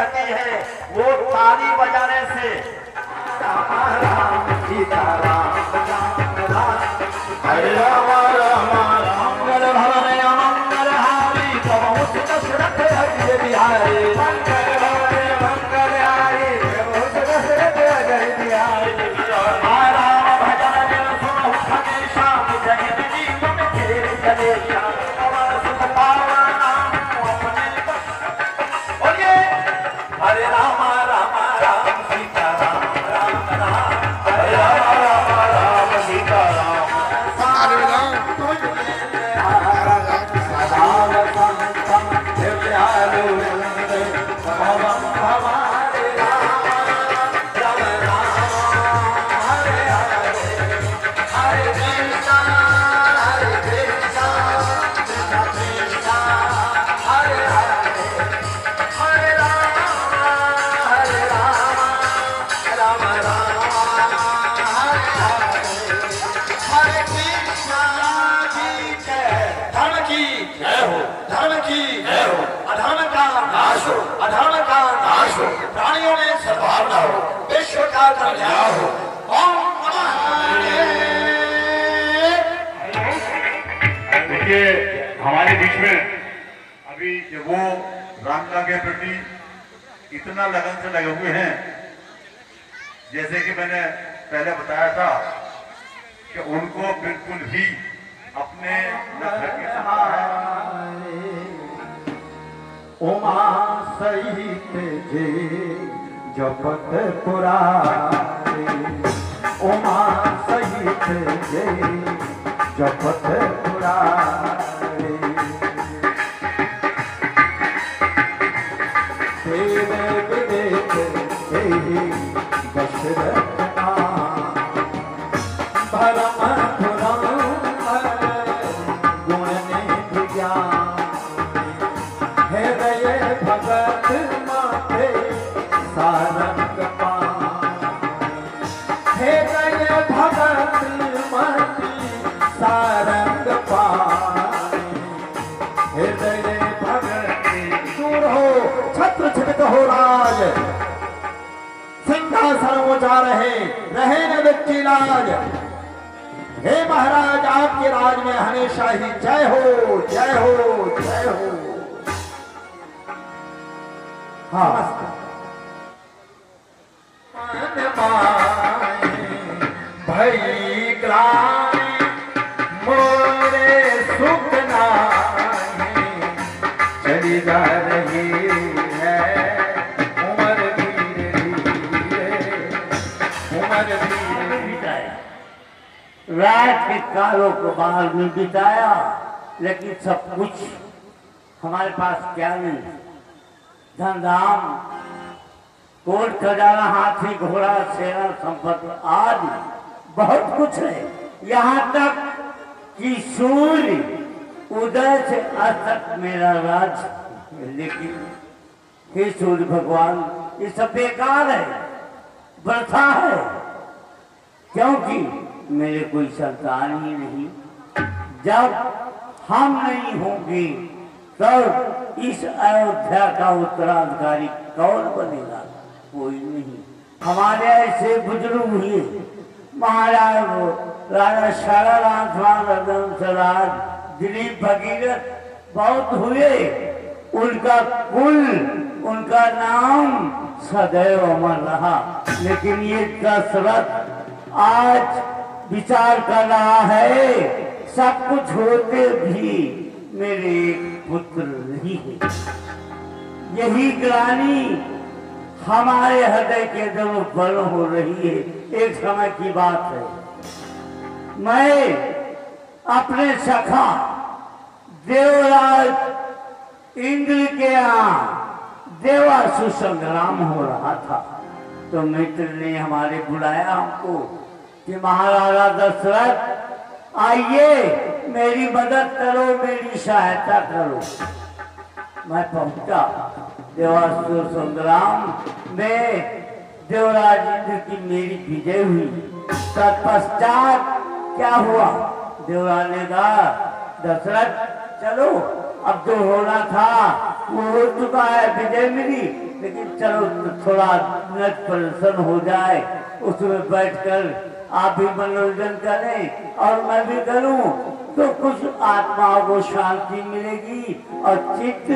करती है वो ताली बजाने से। हरे राम राम मंगल भवन मंगल हारी प्रभु दशरथ अजय बिहारी मंगल भवन मंगल हारी प्रभु दशरथ अजय बिहारी। राम भजन जन सुनो हमेशा जय जीवन खेल गणेशा पवन सुत पावन नाम अपने बोलिए हरे राम राम राम सीता राम राम राम हरे राम राम राम सीता राम। अधर्म का नाश हो, प्राणियों में सद्भावना हो, विश्व का कल्याण हो। देखिए हमारे बीच में अभी जो वो रामलला के प्रति इतना लगन से लगे हुए हैं, जैसे कि मैंने पहले बताया था कि उनको बिल्कुल भी अपने न घर के समान है। उमा सहित जे जपत पुरारे उमा सहित जे जपत पुरारे तेरे विवेक तेहि दशरथ धर्म पुराण गुण निधि ज्ञान हृदय भगत माते सारंग पान हृदय भगत माते सारंग पान हृदय भगत दूर हो छत्र छपित हो राज सिंहासन ऊंचा रहे न व्यक्ति लाज। हे महाराज आपके राज में हमेशा ही जय हो जय हो जय हो। हाँ भई ग्लानि मोरे सुख नाहि चली जा रही है उमर धीरे धीरे उमर धीरे बिताए। रात के कारों को बाहर में बिताया, लेकिन सब कुछ हमारे पास क्या नहीं, धन धाम कोट खजाना हाथी घोड़ा सेना संपत्ति आदि बहुत कुछ है। यहाँ तक कि सूर्य उदय से अस्त तक मेरा राज, लेकिन हे सूर्य भगवान ये सब बेकार है, व्यर्था है, क्योंकि मेरे कोई संतान ही नहीं। जब हम नहीं होंगे तब इस अयोध्या का उत्तराधिकारी कौन बनेगा? कोई नहीं। हमारे ऐसे बुजुर्ग हुए महाराज राजा शालाराज दिलीप भगीरथ बहुत हुए, उनका कुल उनका नाम सदैव अमर रहा। लेकिन ये दशरथ आज विचार कर रहा है सब कुछ होते भी मेरे एक पुत्र नहीं है। यही ग्लानि हमारे हृदय के अंदर बल हो रही है। एक समय की बात है, मैं अपने सखा देवराज इंद्र के यहाँ देवासुर संग्राम हो रहा था, तो मित्र ने हमारे बुलाया हमको कि महाराजा दशरथ आइए मेरी मदद करो, मेरी सहायता करो। मैं पहुंचा देवासुर संग्राम में, देवराज इंद्र की मेरी विजय हुई। तत्पश्चात क्या हुआ, देवराज ने कहा दशरथ चलो अब जो होना था वो हो चुका है, विजय मिली, लेकिन चलो थोड़ा नृत्य प्रदर्शन हो जाए, उसमें बैठकर आप भी मनोरंजन करें और मैं भी करूं, तो कुछ आत्माओं को शांति मिलेगी और चित्त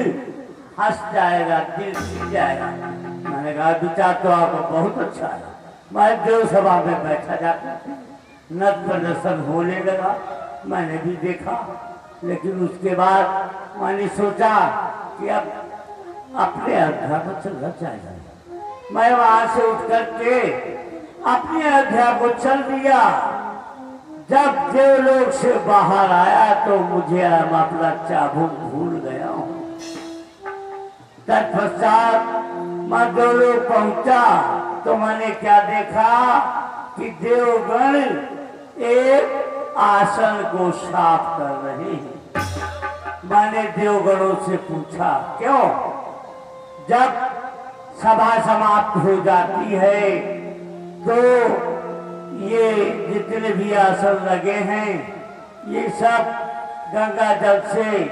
हंस जाएगा, दिल खिल जाएगा। मैंने कहा विचार तो आपका बहुत अच्छा है। मैं देव सभा में बैठा जाता, नृत्य प्रदर्शन होने लगा, मैंने भी देखा। लेकिन उसके बाद मैंने सोचा कि अब अपने अयोध्या को चलना चाहिए। मैं वहां से उठ करके अपने अयोध्या को चल दिया। जब देवलोक से बाहर आया तो मुझे अपना चाबुक भूल गया हूँ। तत्पश्चात मैं देवलोक पहुंचा तो मैंने क्या देखा कि देवगण एक आसन को साफ कर रहे हैं। मैंने देवगणों से पूछा क्यों? जब सभा समाप्त हो जाती है तो ये जितने भी आसन लगे हैं ये सब गंगा जल से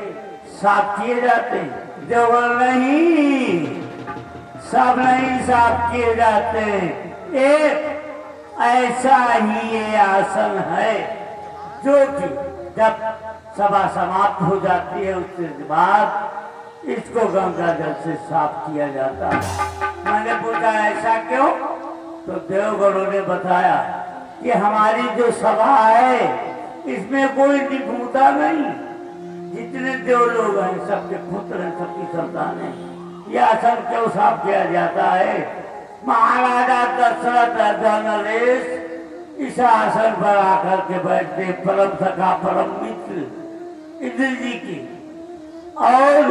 साफ किए जाते हैं। देवगण नहीं, सब नहीं साफ किए जाते। एक ऐसा ही ये आसन है जो कि जब सभा समाप्त हो जाती है उसके बाद इसको गंगा जल से साफ किया जाता है। मैंने पूछा ऐसा क्यों? तो देवगणों ने बताया कि हमारी जो सभा है इसमें कोई निपुणता नहीं। जितने देव लोग हैं सबके पुत्र हैं, सबकी संतान है। यह आसन क्यों साफ किया जाता है? महाराजा दशरथ नरेश इस आसन पर आकर के बैठते, परम सखा परम मित्र इंद्र जी की, और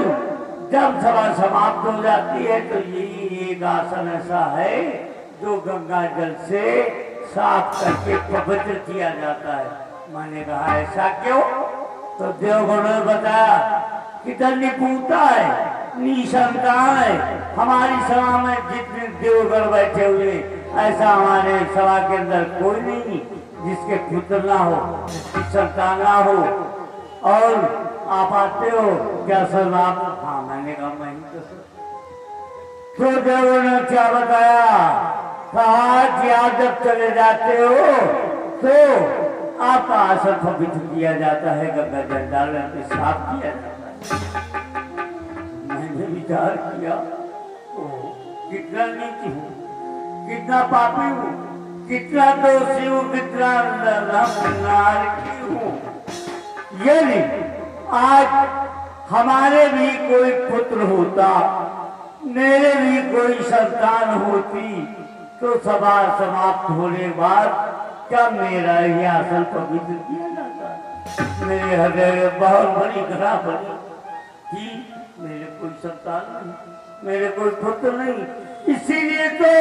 जब सभा समाप्त हो जाती है तो यही एक आसन ऐसा है जो गंगा जल से साफ करके पवित्र किया जाता है। मैंने कहा ऐसा क्यों? तो देवगणों ने बताया कितना निपुणता है, निसंतान है। हमारी सभा में जितने देवगण बैठे हुए ऐसा हमारे सभा के अंदर कोई नहीं जिसके पुत्र ना हो, जिसकी संतान ना हो। और आप आते हो क्या सर आप? हाँ, मैंने कहा मैं ही तो देवों ने क्या बताया? कहा कि आप जब चले जाते हो तो आपका आसन पवित्र किया जाता है, गंगा जल डालने के साफ किया जाता है। मैंने विचार किया कितना नीच हूँ, कितना पापी हूँ, कितना दोषी हूँ, कितना नारकी हूँ। यदि आज हमारे भी कोई पुत्र होता, मेरे भी कोई संतान होती, तो सभा समाप्त होने के बाद क्या मेरा ही आसन पवित्र किया जाता? मेरे हृदय में बहुत बड़ी घड़ा बनी कि मेरे कोई संतान नहीं, मेरे कोई पुत्र नहीं। इसीलिए तो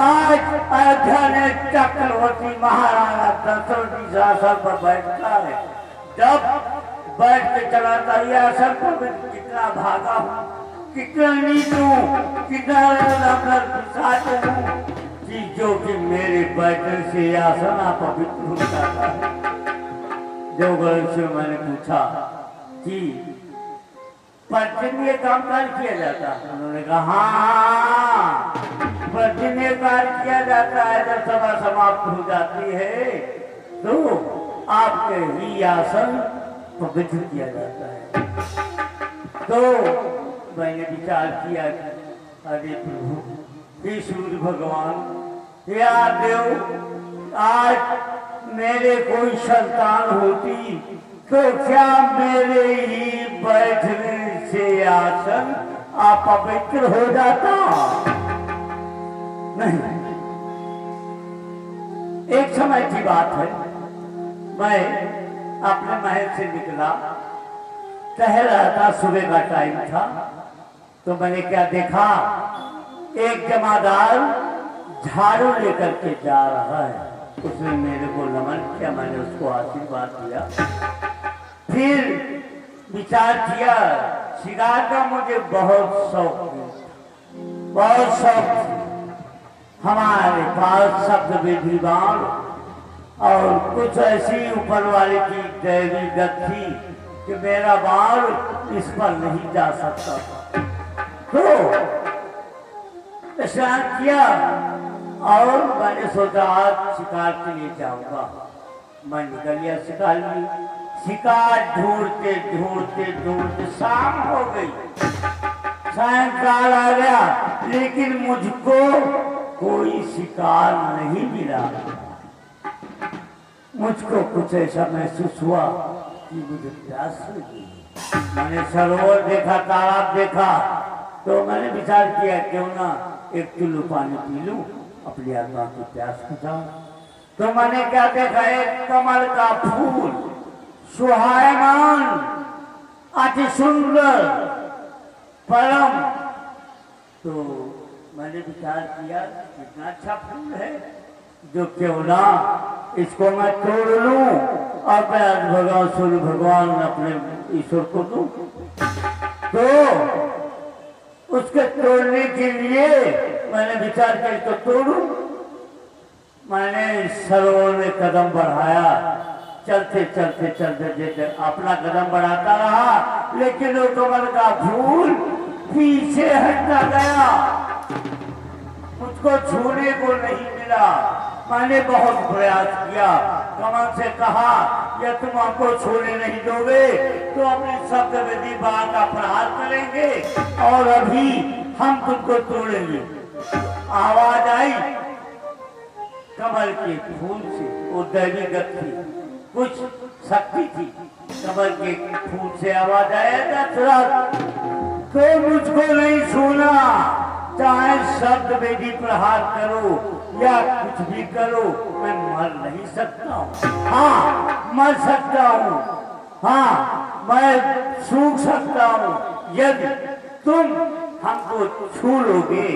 आज अयोध्या ने चक्रवर्ती महाराणा दशरथ जी आसन पर बैठता है। जब बैठ के चलाता ये आसन पर कितना भागा हूँ, कितना नीच हूँ, कितना पिशाच हूँ कि जो कि मेरे बैठने से आसन पवित्र हो जाता है। देवगण से मैंने पूछा कि प्रतिदिन ये काम कार्य किया जाता है? उन्होंने कहा हाँ, प्रतिदिन ये कार्य किया जाता है। जब सभा समाप्त हो जाती है तो आपके ही आसन पवित्र किया जाता है। तो मैंने विचार किया अरे प्रभु, हे सूर्य भगवान, या देव, आज मेरे कोई संतान होती तो क्या मेरे ही बैठने से आसन अपवित्र हो जाता? नहीं। एक समय की बात है, मैं अपने महल से निकला, टहल रहा था, सुबह का टाइम था। तो मैंने क्या देखा, एक जमादार झाड़ू लेकर के जा रहा है। उसने मेरे को नमन किया, मैंने उसको आशीर्वाद दिया। फिर विचार किया, शिकार का मुझे बहुत शौक है, बहुत शौक। हमारे पास शब्द विधिवान और कुछ ऐसी ऊपर वाले की दैवी गत थी कि मेरा बाल इस पर नहीं जा सकता। तो स्नान किया और मैंने सोचा आज शिकार के लिए जाऊंगा। मैं निकल गया शिकार में। शिकार ढूंढते ढूंढते ढूंढते शाम हो गई, सायंकाल आ गया, लेकिन मुझको कोई शिकार नहीं मिला। मुझको कुछ ऐसा महसूस हुआ कि मुझे प्यास लगी। मैंने सरोवर देखा, तालाब देखा, तो मैंने विचार किया क्यों ना एक चुल्लू पानी पी लूं, अपनी आत्मा की प्यास बुझाऊं। तो मैंने क्या देखा, एक कमल का फूल, सुहायमान, अति सुंदर, परम। तो मैंने विचार किया कितना अच्छा फूल है, जो क्यों ना इसको मैं तोड़ लूं और मैं भगवान सूर्य भगवान अपने ईश्वर को दूं। तो उसके तोड़ने के लिए मैंने विचार किया इसको तोड़ूं। मैंने सरोवर में कदम बढ़ाया, चलते चलते चलते चलते अपना कदम बढ़ाता रहा, लेकिन वो कमल का फूल पीछे हटता गया, मुझको छूने को नहीं मिला। मैंने बहुत प्रयास किया, कमल से कहा या तुम हमको छूने नहीं दोगे तो अपने शब्द विधि बाण का प्रहार करेंगे और अभी हम तुमको तोड़ेंगे। आवाज आई कमल के फूल से, वो दैवी थी, कुछ शक्ति थी। कमल के फूल से आवाज आया दशरथ, तो मुझको नहीं छूना, चाहे शब्द विधि प्रहार करो या कुछ भी करो, मैं मर नहीं सकता हूँ। हाँ मर सकता हूँ, हाँ मैं सूख सकता हूँ। यदि तुम हमको छू लोगे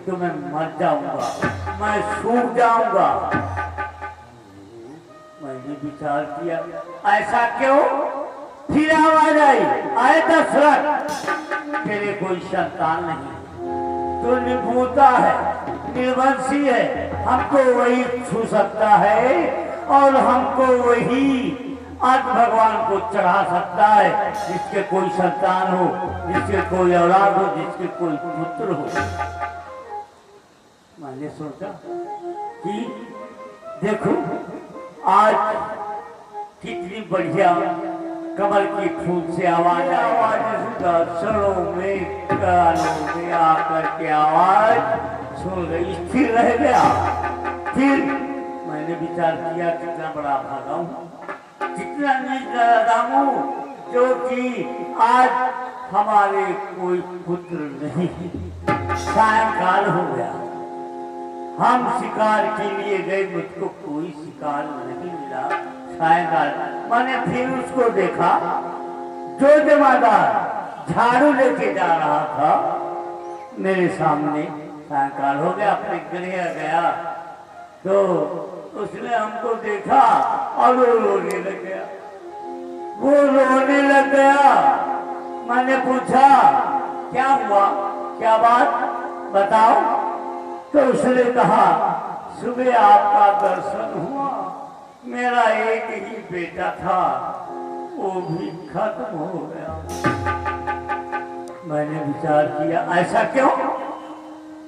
तो मैं मर जाऊंगा, मैं सूख जाऊंगा। मैंने विचार किया ऐसा क्यों? फिर आवाज आई, आए दशरथ तेरे कोई संतान नहीं, तो निपुणता है, निर्वंशी है, हमको वही छू सकता है और हमको वही आज भगवान को चढ़ा सकता है जिसके कोई संतान हो, जिसके कोई औलाद हो, जिसके कोई पुत्र हो। मैंने सोचा कि देखो आज कितनी बढ़िया कमल की फूल से आवाज दर्शनों में कानों में आकर के आवाज सुन गई, स्थिर रह गया। फिर मैंने विचार किया कितना बड़ा भागा हूँ, कितना नीच जो कि आज हमारे कोई पुत्र नहीं। सायंकाल हो गया, हम शिकार के लिए गए, मुझको कोई शिकार नहीं मिला। सायंकाल मैंने फिर उसको देखा, जो जमादार झाड़ू लेके जा रहा था मेरे सामने। सायंकाल हो गया, अपने गृह गया, तो उसने हमको देखा और वो रोने लग गया। वो रोने लग गया। मैंने पूछा क्या हुआ, क्या बात बताओ? तो उसने कहा सुबह आपका दर्शन हुआ, मेरा एक ही बेटा था, वो भी खत्म हो गया। मैंने विचार किया ऐसा क्यों?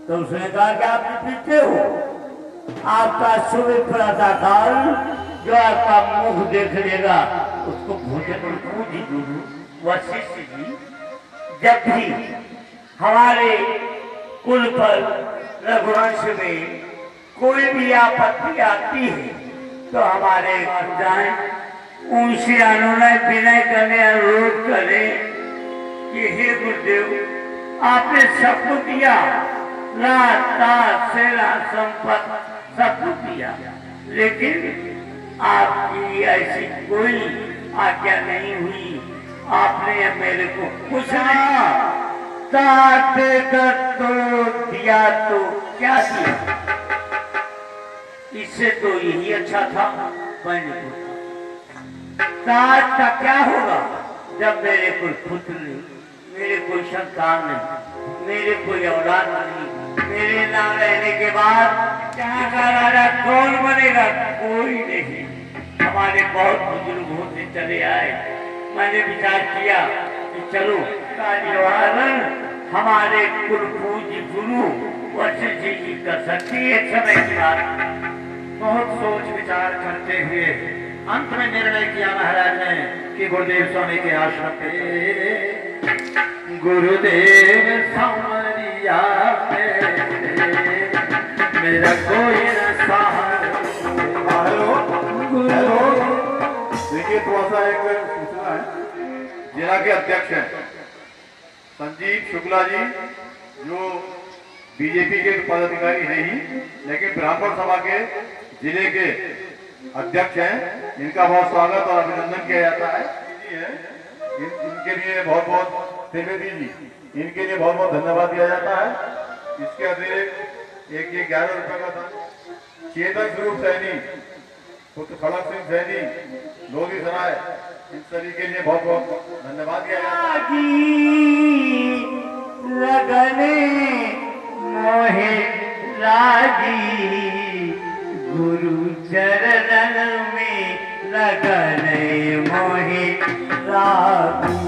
तो उसने कहा कि आप पीते हो, आपका सुबह प्रातःकाल जो आपका मुख देख लेगा उसको भोजन वशिष्ठ जी जब भी हमारे कुल पर रघुवंश में कोई भी आपत्ति आती है तो हमारे जाए उनसे अनुनय विनय करने, अनुरोध करें कि हे गुरुदेव आपने सब कुछ दिया, रात सेना संपत्ति सब कुछ दिया, लेकिन आपकी ऐसी कोई आज्ञा नहीं हुई, आपने मेरे को कुछ नहीं देकर तो दिया, तो क्या दिया? इससे तो यही अच्छा था। मैंने पूछा का क्या होगा जब मेरे कोई पुत्र नहीं, मेरे कोई संतान नहीं, मेरे कोई औलाद नहीं, मेरे ना रहने के बाद यहाँ का राजा कौन बनेगा? कोई नहीं। हमारे बहुत बुजुर्ग होते चले आए। मैंने विचार किया कि चलो निवारण हमारे कुल पूज्य गुरु वशिष्ठ जी कर सकती है समय की बात। बहुत सोच विचार करते हुए अंत में निर्णय किया महाराज ने कि गुरुदेव स्वामी के आश्रम पे गुरुदेव सामरिया मेरा कोई न सहारा। हेलो, देखिए थोड़ा सा एक सूचना है। जिला के अध्यक्ष हैं संजीव शुक्ला जी, जो बीजेपी के पदाधिकारी हैं ही, लेकिन ब्राह्मण सभा के जिले के अध्यक्ष हैं। इनका बहुत स्वागत और अभिनंदन किया जाता है। इनके लिए बहुत बहुत त्रिवेदी जी, इनके लिए बहुत बहुत धन्यवाद दिया जाता है। इसके अतिरिक्त एक ये 11 रुपए का था चेतन स्वरूप सैनी, पुत्र खड़क सिंह सैनी, लोधी सराय, इन सभी के लिए बहुत बहुत धन्यवाद दिया जाता है। लगने मोहे रागी गुरु चरणन में लगने मोहे रागी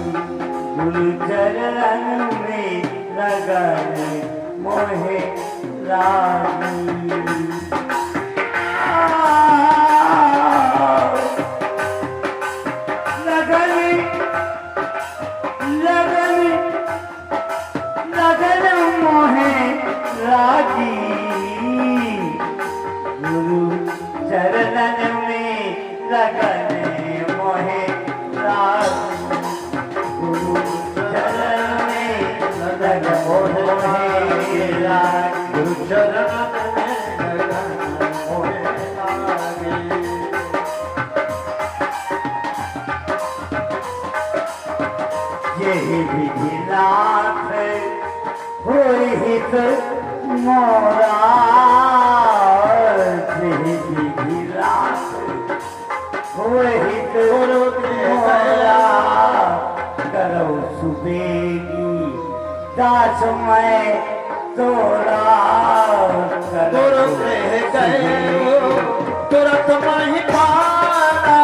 गुरु चरणन में लगने मोहे रागी। रागी गुरु चरणन में लगने मोहे रागी गुरु चरण में लगने मोहे रागी गुरु चरणन में लगने मोहे रागी। यही विधिनाथ होई हित मोरा विधिनाथ होई हित मोरा करो सुबेगी दास मैं तोरा करो तुरंत मही पाना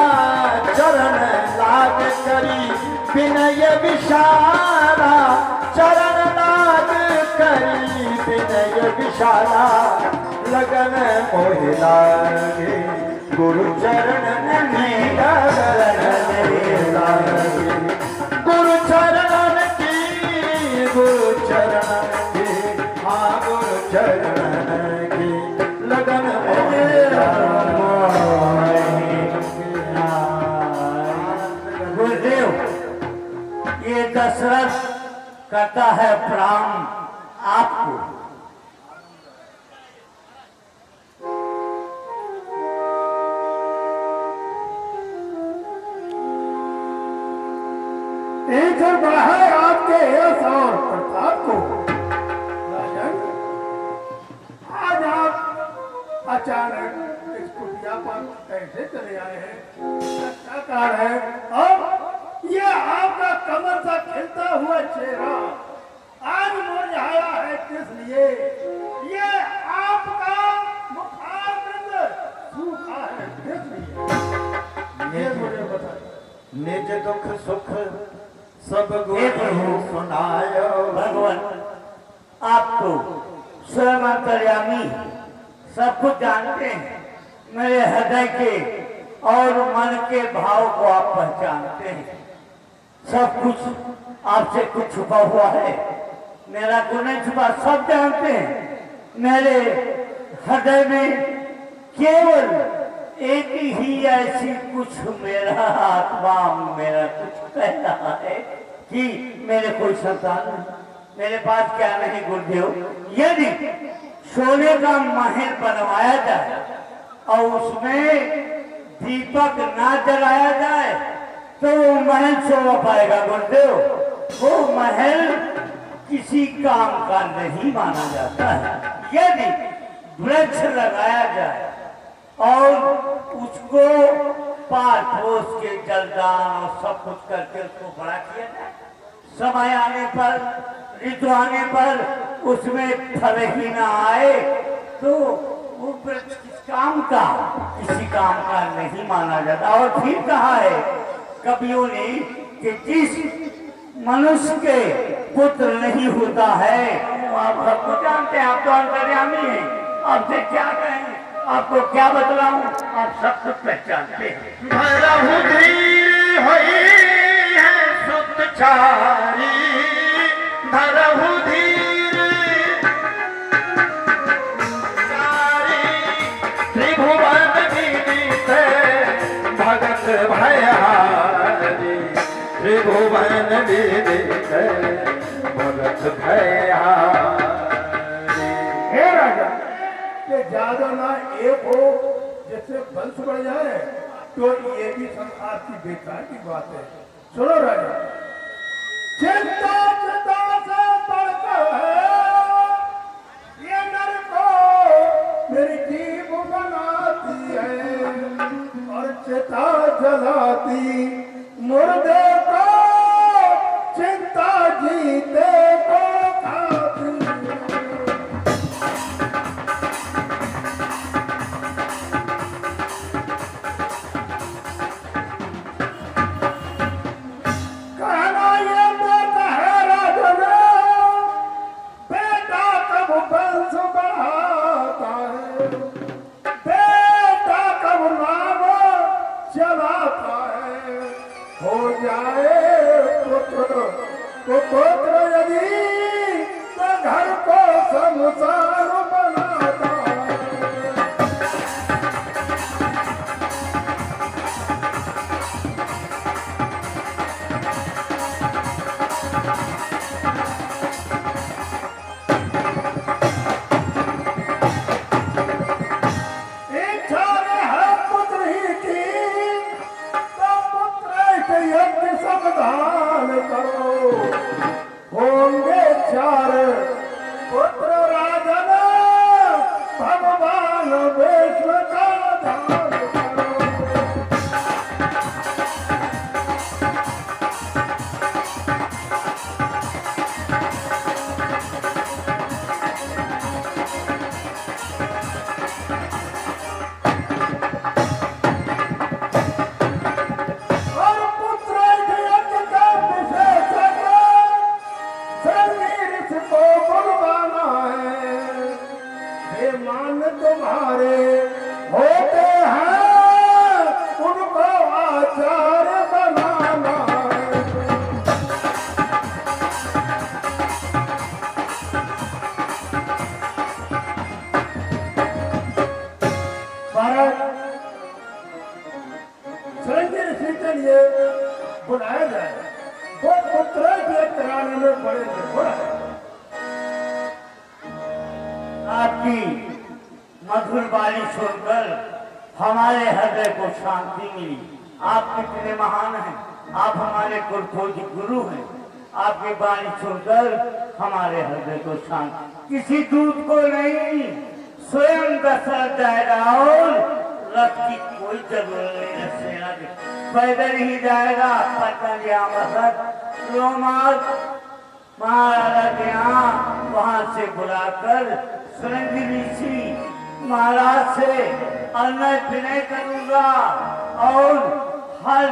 चरण लाग करी विनय विशाला चरण लाग करी विनय विशाला लगन मोहि लागे गुरु चरण में लागे गुरु चरण की गुरु चरण की हाँ गुरु चरण की लगन गुरुदेव, ये दशरथ करता है प्रणाम आपको। एक बड़ा है आपके यश और प्रताप को। राजन, आज आप अचानक इस कुटिया पर कैसे चले आए हैं? क्या कारण है? और ये आपका कमर सा खिलता हुआ चेहरा आज मुरझाया है किस लिए? ये आपका मुखारबिंद सूखा है किस लिए? ये मुझे बताइए। निज दुख सुख सब गुरु सुनायो। भगवान, आप तो स्वयं अंतर्यामी, सब कुछ जानते हैं। मेरे हृदय के और मन के भाव को आप पहचानते हैं। सब कुछ आपसे कुछ छुपा हुआ है, मेरा को नहीं छुपा, सब जानते हैं। मेरे हृदय में केवल एक ही ऐसी कुछ मेरा आत्मा मेरा कुछ कह रहा है कि मेरे कोई संतान नहीं, मेरे पास क्या नहीं। गुरुदेव, यदि सोने का महल बनवाया जाए और उसमें दीपक ना जलाया जाए तो वो महल शोभा पाएगा। गुरुदेव, वो महल किसी काम का नहीं माना जाता है। यदि वृक्ष लगाया जाए और उसको पाल पोस के जलदान और सब कुछ करके उसको बड़ा किया जाए, समय आने पर, ऋतु आने पर उसमें फल ही ना आए तो वो वृक्ष किस काम का, किसी काम का नहीं माना जाता। और फिर कहा है कवियों ने कि जिस मनुष्य के पुत्र नहीं होता है हूँ, आप सब कुछ जानते हैं, आप तो अंतर्यामी हैं। आपसे क्या कहें, आपको क्या बतलाऊं, आप सब कुछ पहचानते हैं। धरहु धीर होई है सुत चारी, धरहु धीर चारी, त्रिभुवन विदित भगत भयहारी, त्रिभुवन विदित भगत भयहारी। हे राजा, कि ज्यादा ना एक हो जिससे वंश बढ़ जाए, तो ये भी संसार की बेकार की बात है। सुनो राजा, चिंता चिंता से बढ़कर है ये नर को मेरी जीव बनाती है, और चिता जलाती मुर्दे को चिंता जीते को खाती है। तो पुत्र यदि तो घर को संसार बनाता है। इच्छा है पुत्र ही की, तो पुत्र के यज्ञ सावधान करो। होंगे चार पुत्र राजन, भगवान विष्णु का ध्यान करो। और पुत्र के यज्ञ का विशेषज्ञ को बुलवाना है, बेमान तुम्हारे होते हैं, उनको आचार्य बनाना है। भारत श्रृंगी ऋषि के लिए बुलाया जाए, वो पुत्र के कराने में बड़े निपुण है। आपकी मधुर वाणी सुनकर हमारे हृदय को शांति मिली। आप कितने महान हैं, आप हमारे कुलखोजी गुरु हैं। आपकी वाणी सुनकर हमारे हृदय को शांति, किसी दूत को नहीं, स्वयं दशरथ जाएगा और रथ की कोई जरूरत नहीं, सेना की पैदल ही जाएगा। पतंग रोमाल महाराजा के यहाँ वहां से बुलाकर श्रृंगी ऋषि महाराज से अन्न विनय करूंगा और हर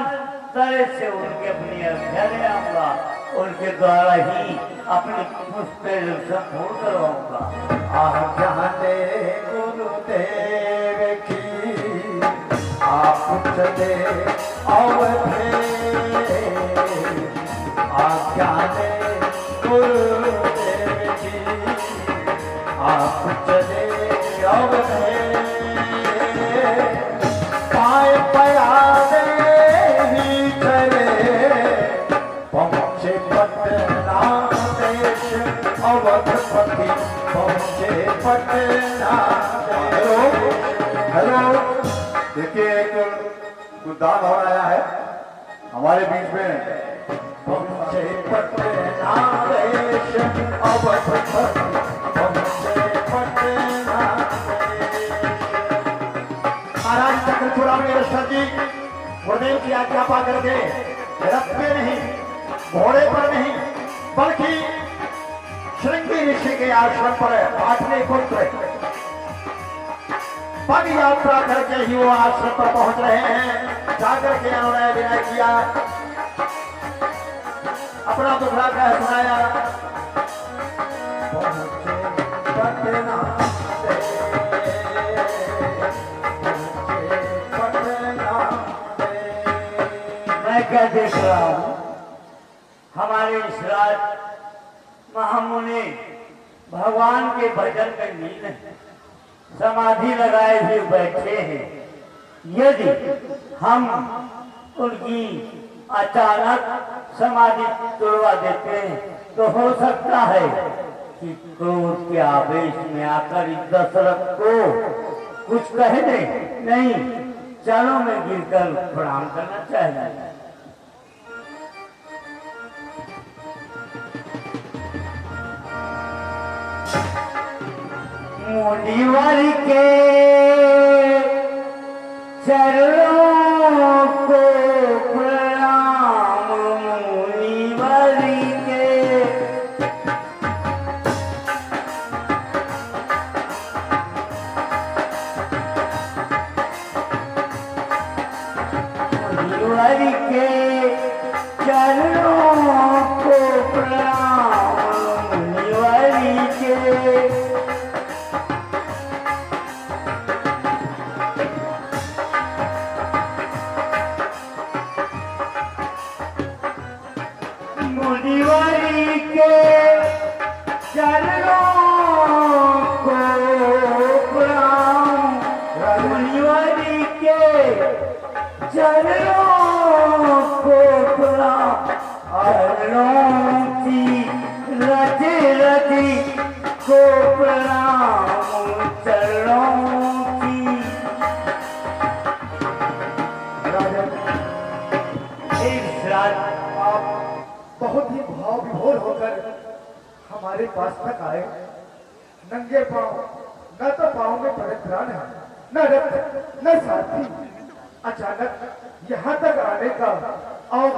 तरह से उनके अपनी अध्याय ले आऊंगा, उनके द्वारा ही अपनी पुष्पेर पूर्ण करवाऊंगा। आज्ञा दे गुरुदेव की, आप चले अवधे, आज्ञा दे गुरुदेव की, आप चले अवधे, पाए पयादे ही चले, पहुँचे पटना देश, अवधपति पहुँचे पटना। हेलो, देखिए एक गुदान हो रहा है हमारे बीच में। पहुँचे पटना देश, अवधपति पहुँचे पटना देश। महाराज चक्र चुरावने दशरथ जी गुरुदेव की आज्ञा पा करके रथ पे नहीं, घोड़े पर नहीं, बल्कि श्रृंगी ऋषि के आश्रम पर आठवें पुत्र पग यात्रा करके ही वो आश्रम पर पहुंच रहे हैं। जाकर के उन्होंने विनय किया, अपना दुखड़ा कह सुनाया। पटना दे, पटना दे। मैं क्या देख रहा हूँ, हमारे इस राज महामुनि भगवान के भजन में लीन है, समाधि लगाए हुए बैठे हैं। यदि हम उनकी अचानक समाधि तोड़वा देते हैं तो हो सकता है कि क्रोध के आवेश में आकर इस दशरथ को कुछ कह दे। नहीं, चरणों में गिरकर प्रणाम करना चाहिए। मुनिवर के चरणों को प्रणाम, मुनिवर के मुनिवर के चरणों को प्रणाम, मुनिवर के मुनिवरी के चरणों को प्रणाम, मुनिवरी के चरणों को प्रणाम, चरणों की रति रति को प्रणाम, चरणों की। इस रात आप बहुत ही भाव विभोर होकर हमारे पास तक आए। नंगे पांव, न तो पांव में परित्राण है, न रक्त, न साथी। अचानक यहाँ तक आने का और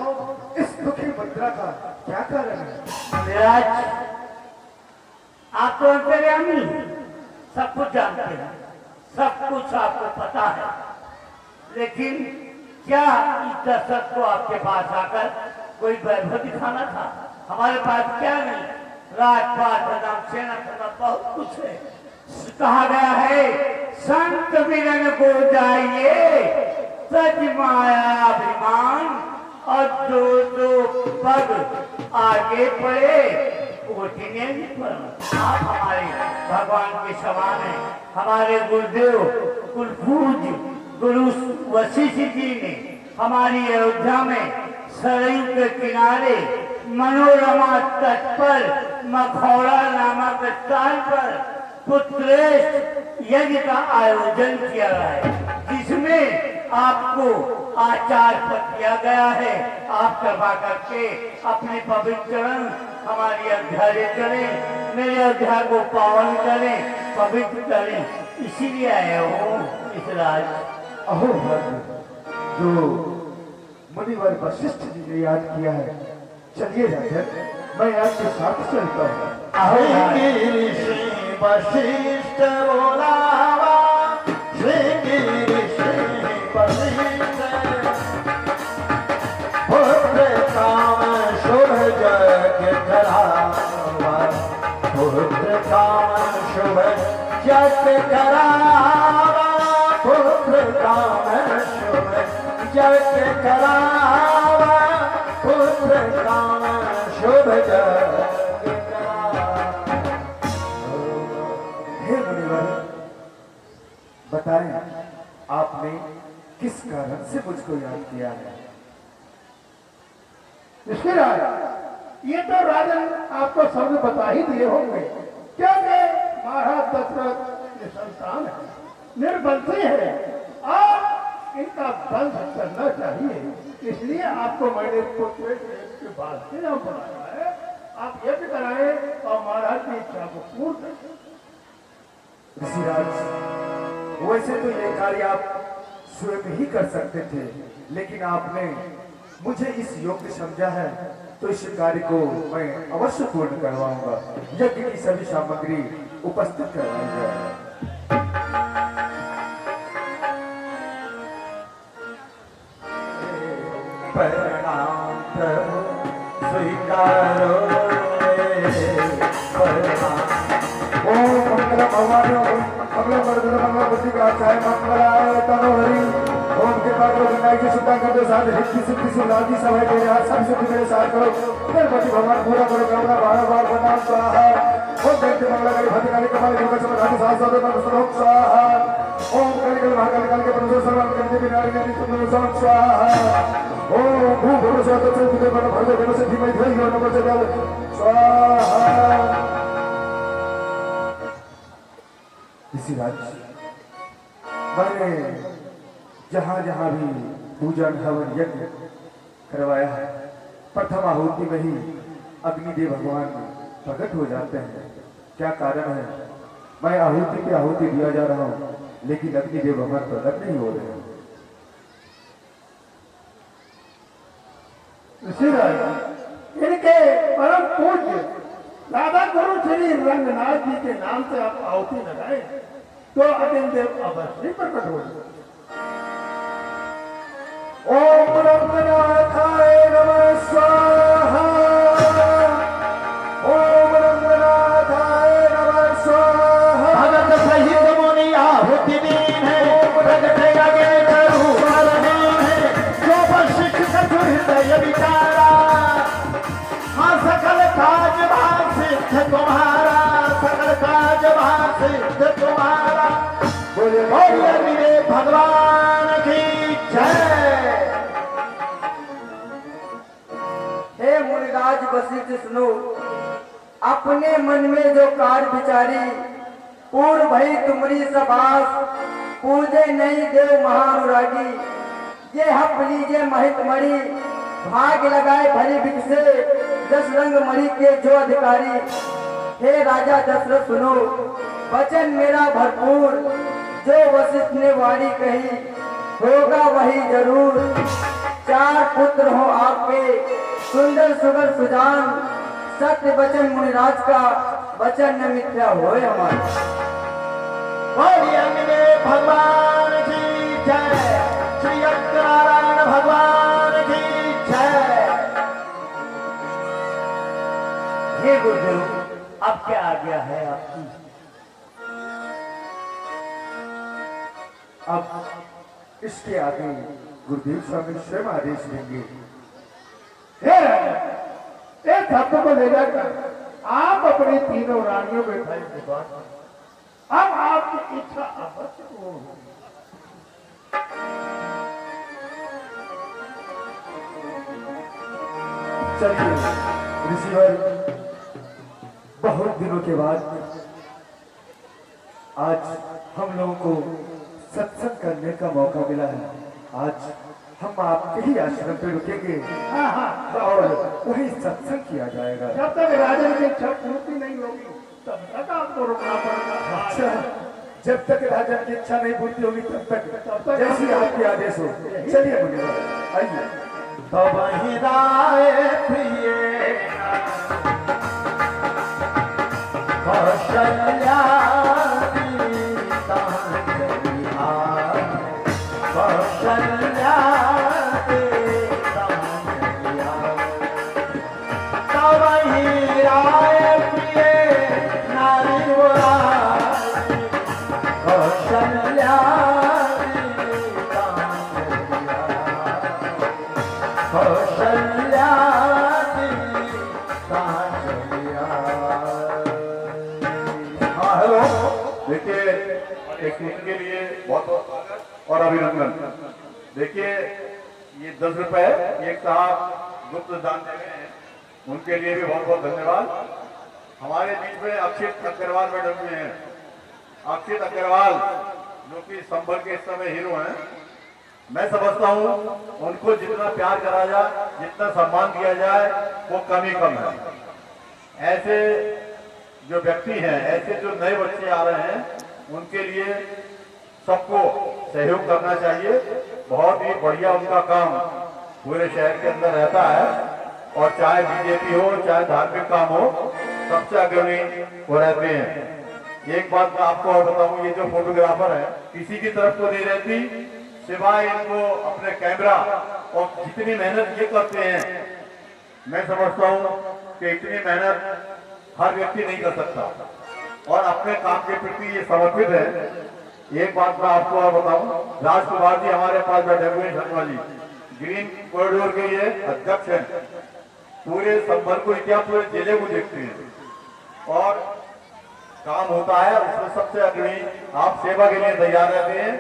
इस दुखी मुद्रा का क्या कारण है? विराज, आप तो अंतर्यामी, सब कुछ जानते हैं, सब कुछ आपको पता है, लेकिन क्या इस दशरथ को आपके पास आकर कोई वैभव दिखाना था? हमारे पास क्या नहीं, राजपाट बदाम सेना करना बहुत कुछ है। कहा गया है, संत मिलन को जाइए सच माया अभिमान, और दो दो पग आगे पड़े कोटिने पर। आप हमारे भगवान के समान हैं। हमारे गुरुदेव कुलपूज गुरु वशिष्ठ जी ने हमारी अयोध्या में सरयू के किनारे मनोरमा तट पर मखौड़ा नामक स्थान पर पुत्रेष्ठ यज्ञ का आयोजन किया है, जिसमें आपको आचार पर किया गया है। आप कृपा करके अपने पवित्र चरण हमारी अयोध्या ले चलें, मेरे अयोध्या को पावन करें, पवित्र करें, इसीलिए आया हूँ इस राज। अहो भद्र, जो मुनिवर वशिष्ठ जी ने याद किया है, चलिए राजन, मैं आपके साथ चलता हूँ। अहो ऋषि वशिष्ठ बोलावा, श्री ऋषि वशिष्ठ, पुत्र काम शुभ जग करावा, पुत्र काम शुभ जग करावा, पुत्र काम शुभ जग करावा, पुत्र काम शुभ जग करावा। हे मुनिवर, बताएं आपने किस कारण से मुझको याद किया है? ऋषिराज, ये तो राजन आपको शब्द बता ही दिए होंगे, क्योंकि महाराज दशरथ निसंतान है, निर्बलसी है और इनका वंश चलना चाहिए, इसलिए आपको मैंने पुत्र के बाद से यहाँ बुलाया है। आप यज्ञ कराएं और महाराज की इच्छा को पूर्ण करें। ऋषिराज, वैसे तो ये कार्य आप स्वयं ही कर सकते थे, लेकिन आपने मुझे इस योग्य समझा है, तो इस कार्य को मैं अवश्य पूर्ण करवाऊंगा। यज्ञ की सभी सामग्री उपस्थित करवाई जाए। प्रणाम प्रभु स्वीकारो, प्रणाम। ओम मंगलम शिखाय मंगलाय तनोहरि ओम के पाठ गंगा की शुद्धा कर दो साथ हित सिद्धि सुनादी समय तेरे हाथ सब सिद्धि मेरे साथ करो गणपति भगवान पूरा करो कामना बार बना स्वाहा ओम दैत्य मंगला करी भद्रकाली कपाल दुर्गा समाधान सहस्र नमः सर्वों स्वाहा ओम कलिकल महाकाल काल के परमेश्वर सर्वं करते बिनारी नदी तुम सर्वं स्वाहा ओम भू भू स्वाहा तत्सव विदे बन भर्गो देव से धीमहि धियो यो नमः जगल स्वाहा। इसी राज्य मैंने जहां जहां भी पूजन हवन यज्ञ करवाया है प्रथम आहुति में ही अग्निदेव भगवान प्रकट हो जाते हैं। क्या कारण है? मैं आहुति पे आहुति दिया जा रहा हूं लेकिन अग्निदेव भगवान प्रकट नहीं हो रहे हैं। ऋषिराज इनके परम पूज्य राधा गुरु श्री रंगनाथ जी के नाम से आप आहुति लगाए तो अग्निदेव अवश्य प्रकट हो जाए। ओम रंगनाथाय नमः स्वाहा ओम रंगनाथाय नमः स्वाहा। भगत सहित मुनि आहुति दीन है प्रगट लगे करूं वरदान है जो वशिष्ठ कछु हृदय विचारा हाँ सकल काज भाग सिद्ध तुम्हारा सकल काज भाग सिद्ध तुम्हारा बोलिए मेरे भगवान की जय। हे मुनिराज वशिष्ठ सुनो अपने मन में जो कार विचारी पूर्व भई तुमरी सबास पूजे नहीं देव महानुरागी ये हप लीजे महित मरी भाग लगाए भरी बिकसे दस रंग मरी के जो अधिकारी। हे राजा दशरथ सुनो वचन मेरा भरपूर जो वशिष्ठ ने वाणी कही होगा वही जरूर। चार पुत्र हो आपके सुंदर सुगर सुजान सत्य वचन मुनिराज का वचन न मिथ्या होए हमारा। बोलिए मेरे भगवान की जय श्री नारायण भगवान की जय। हे गुरुदेव अब क्या आज्ञा है आपकी? अब इसके आगे गुरुदेव स्वामी स्वयं आदेश देंगे। हे राजा एक धब्ब को ले जाकर आप अपनी तीनों रानियों के भाई के पास अब आपकी इच्छा अवश्य पूर्ण होगी। चलिए ऋषिवर बहुत दिनों के बाद आज हम लोगों को सत्संग करने का मौका मिला है। आज हम आपके ही आश्रम पे रुकेंगे और वही सत्संग किया जाएगा। जब तक राजन की इच्छा पूर्ति नहीं होगी तब तक आपको रुकना पड़ेगा। अच्छा जब तक राजा की इच्छा नहीं पूर्ति होगी तब तक जैसे आपके आदेश हो। चलिए मुनिवर आइए। तो वही राय प्रिय कौशल्या कौशल्या तो वही राय प्रिय नारी कौशल्या कौशल्या हाँ हेलो देखिए एक मिनट के लिए बहुत बहुत स्वागत और अभिनंदन। देखिए ये 10 रुपए एक साहब गुप्त दान दे रहे हैं उनके लिए भी बहुत बहुत धन्यवाद। हमारे बीच में अक्षित अग्रवाल मैडम भी हैं। अक्षित अग्रवाल जो कि संभल के इस समय हीरो हैं। मैं समझता हूँ उनको जितना प्यार करा जाए जितना सम्मान दिया जाए वो कम ही कम है। ऐसे जो व्यक्ति हैं ऐसे जो नए बच्चे आ रहे हैं उनके लिए सबको सहयोग करना चाहिए। बहुत ही बढ़िया उनका काम पूरे शहर के अंदर रहता है और चाहे बीजेपी हो चाहे धार्मिक काम हो सबसे अग्रणी वो रहते हैं। एक बात मैं आपको और बताऊं ये जो फोटोग्राफर है किसी की तरफ तो नहीं रहती सिवाय इनको अपने कैमरा और जितनी मेहनत ये करते हैं मैं समझता हूँ कि इतनी मेहनत हर व्यक्ति नहीं कर सकता और अपने काम के प्रति ये समर्पित है। एक बात मैं आपको और बताऊं, राजकुमार जी हमारे पास बैठे हुए हैं, शर्मा जी ग्रीन कॉरिडोर के ये अध्यक्ष हैं, पूरे संभल को क्या पूरे जिले को देखते हैं और काम होता है उसमें सबसे अग्रणी। आप सेवा के लिए तैयार रहते हैं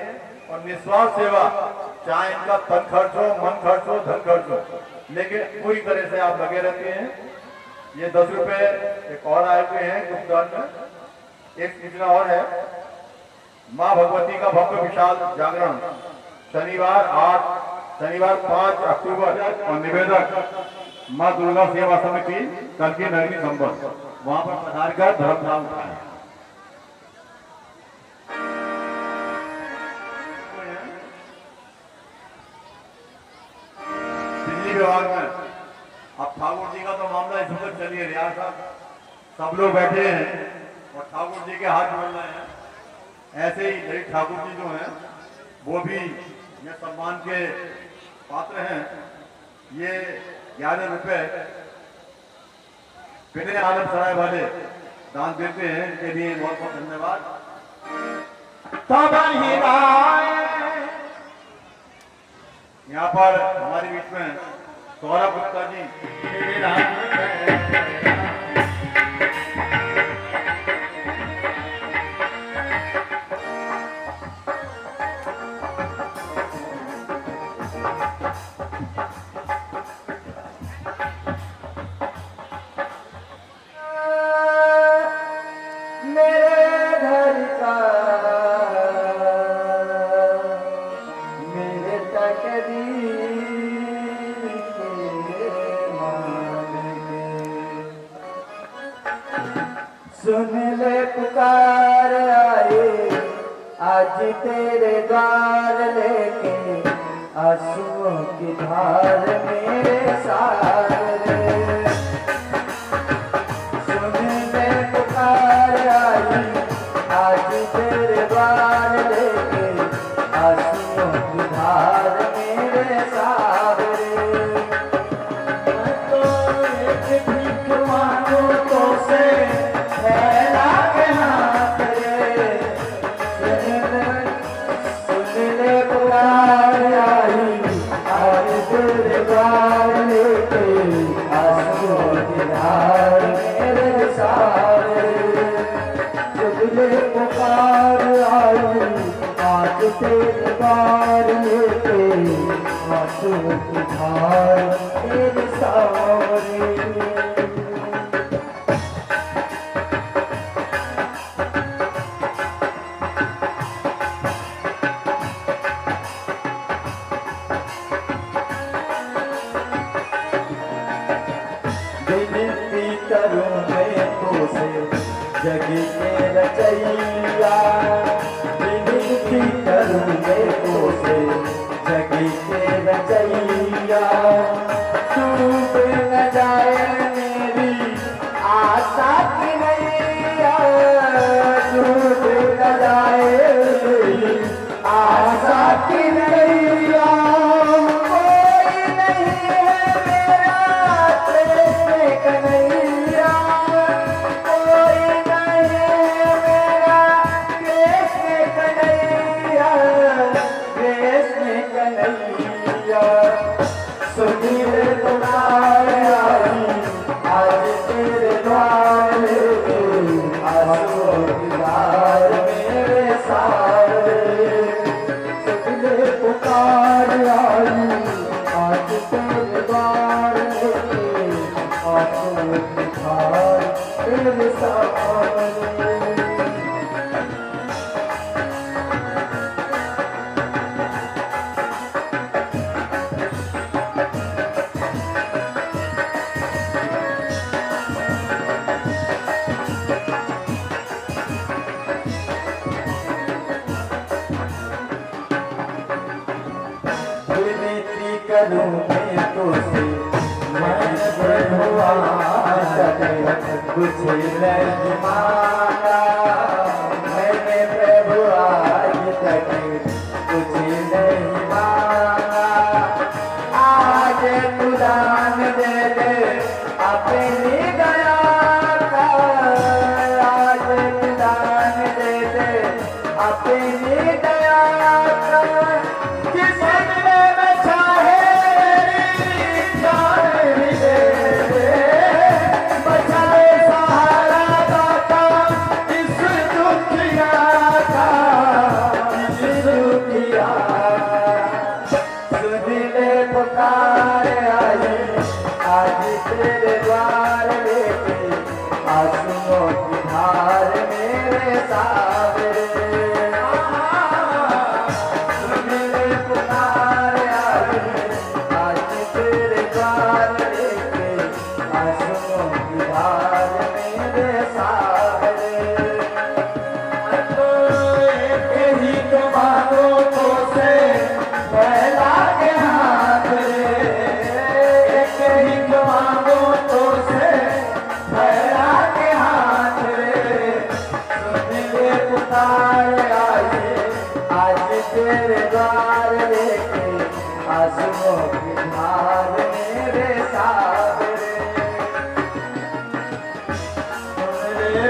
और निस्वार्थ सेवा, चाहे इनका तन खर्च हो, मन खर्च हो, धन खर्च हो, लेकिन पूरी तरह से आप लगे रहते हैं। ये 10 रुपए एक और आए हुए हैं गुप्तदान में। एक सूचना और है, माँ भगवती का भव्य विशाल जागरण शनिवार 5 अक्टूबर और निवेदक माँ दुर्गा सेवा समिति कल की नगरी संबल, वहां पर पधार कर धर्मधाम उठाए। बिजली विभाग में अब ठाकुर जी का तो मामला इस वक्त चलिए, रियाज साहब सब लोग बैठे हैं और ठाकुर जी के हाथ जोड़ रहे हैं। ऐसे ही ललित ठाकुर जी जो हैं वो भी ये सम्मान के पात्र हैं। ये 11 रुपए पिने आलम सराय वाले दान देते हैं, इनके लिए बहुत बहुत धन्यवाद। तब ही राय यहाँ पर हमारे बीच में सौरभ गुप्ता जी सुन ले पुकार आए आज तेरे द्वार लेके, आंसुओं की धार मेरे सारे। सुन ले पुकार आई आज तेरे द्वार लेके, आंसुओं की धार मेरे सारे। मैं तो एक भीख मांगू तो से फैला के हाथ रे। सुन ले पुकार आई आज तेरे द्वार लेके, आंसुओं की धार मेरे सारे। सुन ले पुकार आई आज तेरे द्वार लेके, आंसुओं की धार मेरे सारे। विनती करूं मैं तो से जगी के रचैया, विनती करूं मैं तो से जगी के रचैया। डूब न जाए मेरी आशा की नैया, डूब न जाए मेरी आशा की नैया। कोई नहीं है मेरा कृष्ण कन्हैया, कोई नहीं है मेरा कृष्ण कन्हैया, कृष्ण कन्हैया। सुनील पुकार आई आज तेरे द्वार लेके, आंसुओं की धार मेरे सारे। सुनील पुकार आई आज तेरे द्वार लेके, आंसुओं की धार मेरे सारे। विनती करूं मैं तो से मैं प्रभुआ कुछ नहीं मांगा, मैंने प्रभु आज तक कुछ नहीं मांगा। आज तू दान दे दे अपनी दया का, आज तू दान दे दे अपनी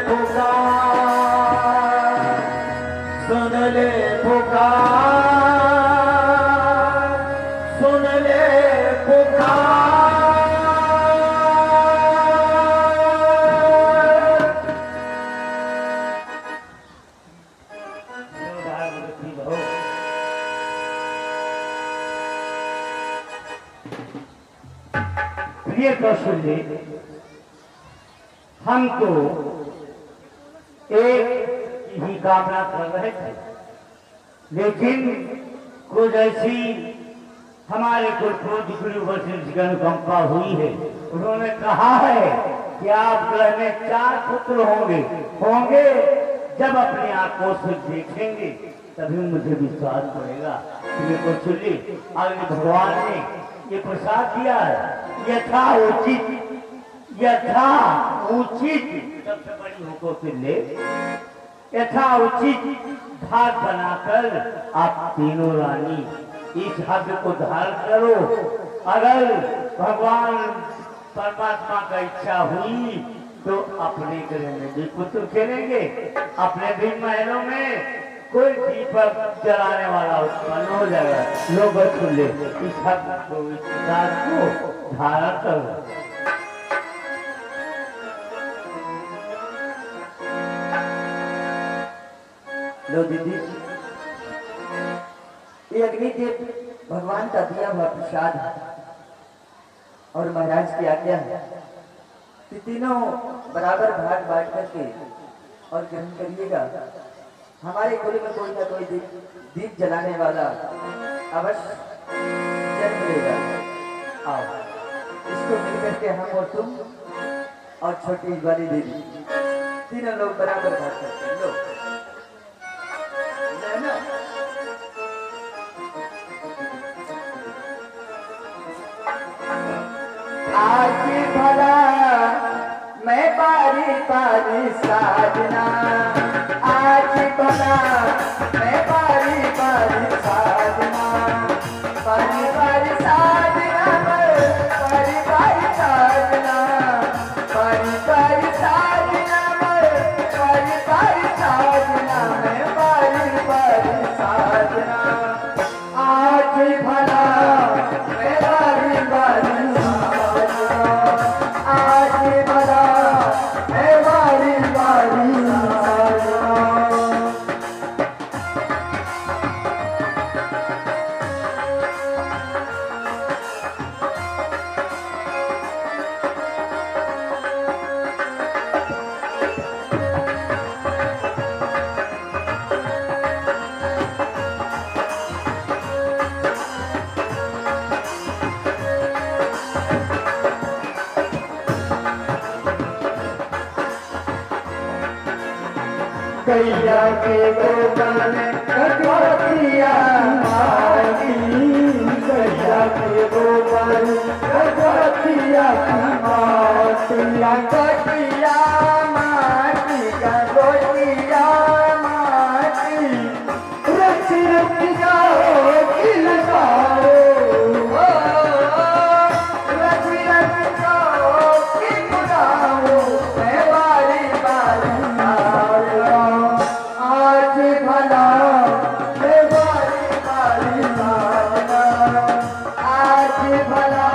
पुकार, सुन ले पुकार, सुन ले पुकार। प्रिय कौशल्य, हम तो एक ही कामना कर रहे थे, लेकिन कुछ ऐसी हमारे कुलपूज्य गुरु वशिष्ठ की अनुकंपा हुई है। उन्होंने कहा है कि आप ग्रह में 4 पुत्र होंगे। जब अपनी आंखों से देखेंगे तभी मुझे विश्वास पड़ेगा। प्रिय कौशल्य, अग्नि भगवान ने ये प्रसाद दिया है, यथा उचित सबसे बड़ी हुक्म से ले यथा उचित भाग बनाकर आप तीनों रानी इस हद को धारण करो। अगर भगवान परमात्मा का इच्छा हुई तो अपने घर में भी पुत्र खेलेंगे, अपने भी महलों में कोई दीपक जलाने वाला उत्पन्न हो जाएगा। लोग सुन ले, इस हद को धारण करो। लो दीदी, ये अग्निदेव भगवान का दिया हुआ प्रसाद है और महाराज की आज्ञा है कि तीनों बराबर भाग बांट करके और ग्रहण करिएगा। हमारे कुल में कोई ना कोई दीप जलाने वाला अवश्य जन्म लेगा। आओ, इसको मिलकर के हम और तुम और छोटी वाली दीदी तीनों लोग बराबर भाग करते हैं। लो लेना। आज भला मैं बारी बारी साजना, आज भला मैं बारी बारी साजना, बारी बारी साजना, बारी बारी साजना, बारी बारी साजना, बारी बारी साजना, मैं बारी बारी साजना। आज भला मैं बारी बारी आज भला मैं बारी बारी कैया के गोबर कटोतिया माटी, कैया के गोबर कटोतिया माटी, कटिया माटी का गोटिया माटी, रच रच जाओ दिल जाओ, रच रच जाओ दिल जाओ, मैं बारी बारी आज भला मैं बारी बारी साजना, आज भला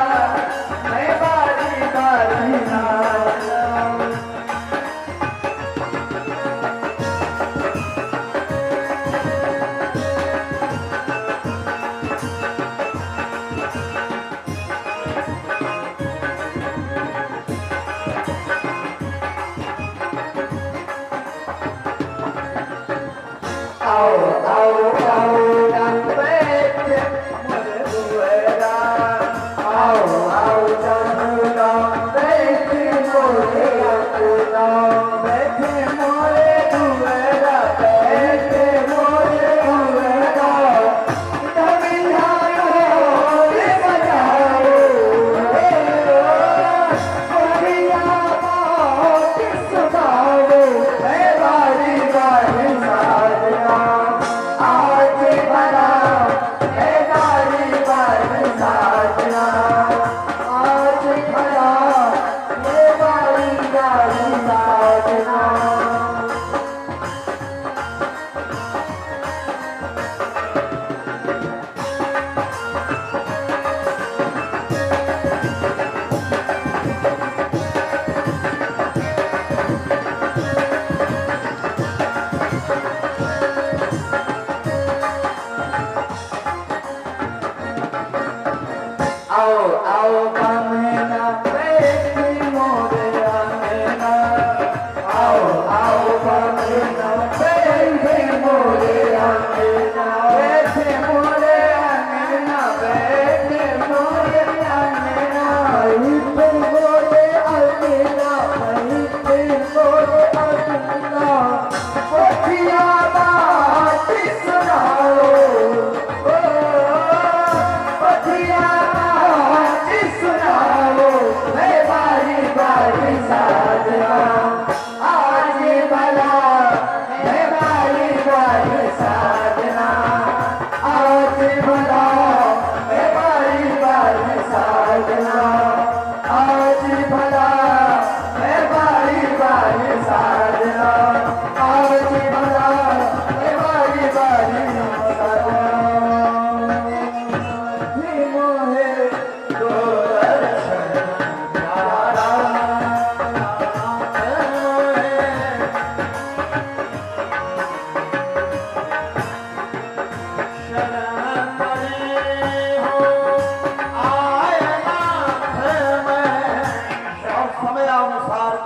मैं बारी बारी साजना। आओ आओ आओ रंग बैठे मोरे दुआरा, आओ आओ चंदूरा बैठे मोरे अपना, बैठे मोरे दुआरा, बैठे मोरे दुआरा, तमिलनाडु रे बजाओ, कोरिया बात सुनाओ, मैं बारी बारी साजना। आज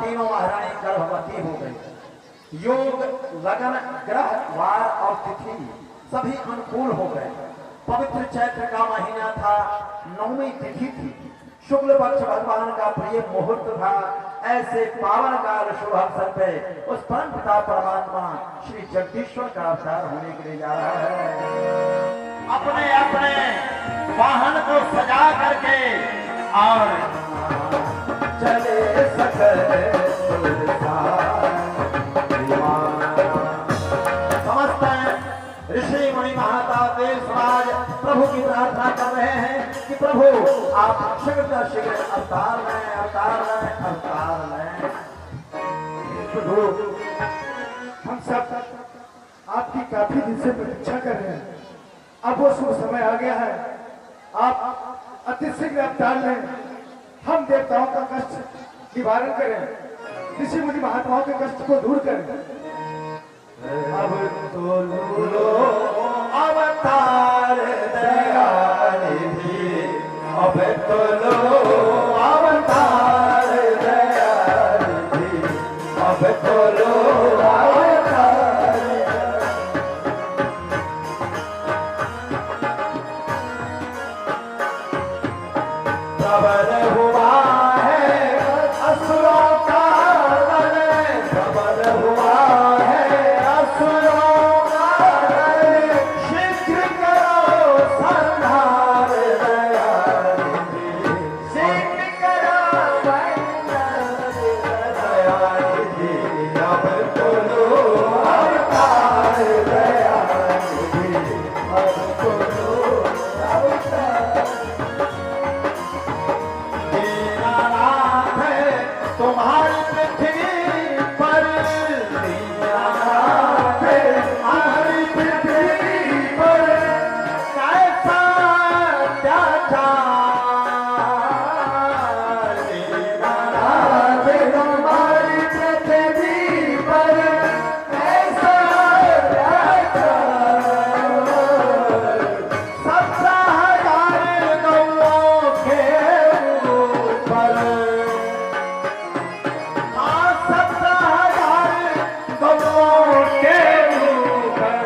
तीनों महारानी गर्भवती हो गई। योग, लगन, ग्रह, वार और तिथि सभी अनुकूल हो गए। पवित्र चैत्र का महीना था, 9वीं तिथि थी, शुक्ल पक्ष भगवान का प्रिय मुहूर्त था। ऐसे पावन काल शुभ अवसर पे उस परम पिता परमात्मा श्री जगदीश्वर का अवतार होने के लिए जा रहा है। अपने अपने वाहन को सजा करके और चले सकल समस्त ऋषि मुनि महाता देव समाज प्रभु की प्रार्थना कर रहे हैं कि प्रभु आप शीघ्र शीघ्र अवतार लें, अवतार लें, अवतार लें। प्रभु, हम सब आपकी काफी दिन से प्रतीक्षा कर रहे हैं। अब वो शुभ समय आ गया है, आप अति शीघ्र अवतार लें, हम देवताओं का कष्ट निवारण करें, ऋषि मुनि महात्माओं के कष्ट को दूर करें। अब तो लो अवतार दयानिधि, अब तो लो अवतार दयानिधि, अब तो लो अवतार। प्रबल हुआ है असुरों का दल, प्रबल हुआ है असुरों का दल, शीघ्र करो संहार दयानिधि, शीघ्र करो दयानिधि, अब तो लो अवतार दयानिधि, अब तो लो अवतार। दीनानाथ तुम्हारी पृथ्वी पर, दीनानाथ तुम्हारी पृथ्वी पर कैसा अत्याचार, दीनानाथ तुम्हारी पृथ्वी पर कैसा अत्याचार। 17,000 गौओं के ऊपर, 17,000 गौओं के ऊपर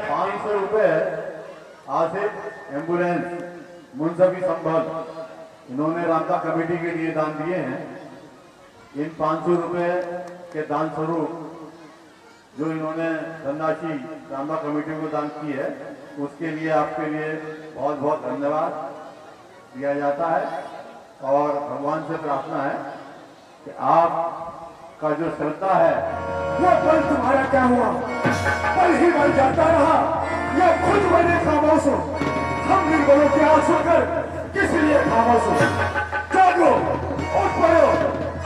500 रुपए आसिफ एम्बुलेंस मुंसफी संभल इन्होंने रामदा कमेटी के लिए दान दिए हैं। इन 500 रुपए के दान स्वरूप जो इन्होंने धनराशि रामदा कमेटी को दान की है, उसके लिए आपके लिए बहुत बहुत धन्यवाद दिया जाता है। और भगवान से प्रार्थना है कि आपका जो श्रद्धा है, वो बल तुम्हारा क्या हुआ, बल ही बल जाता रहा, या खुद बने खामोश हो। हम निर्बलों के आंसू कर किस लिए खामोश हो? जागो, उठ पड़ो,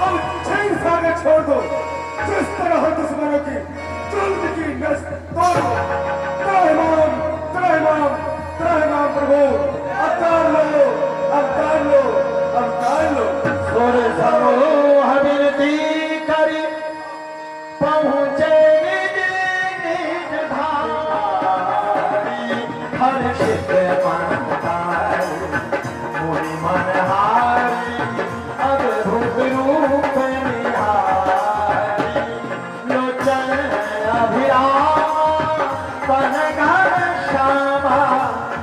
अब छह सारे छोड़ दो। जिस तरह दुश्मनों की जुल्म की नस तोड़ो। त्रयमाम त्रयमाम त्रयमाम प्रभु, अवतार लो, अवतार लो, अवतार लो। सुर समूह विनती करी पहुँचे निज निज धारी, हर्षित मनतारी मुनि मनहारी, अद्भुत रूप निहारी, लोचन अभिराम पन घनश्यामा,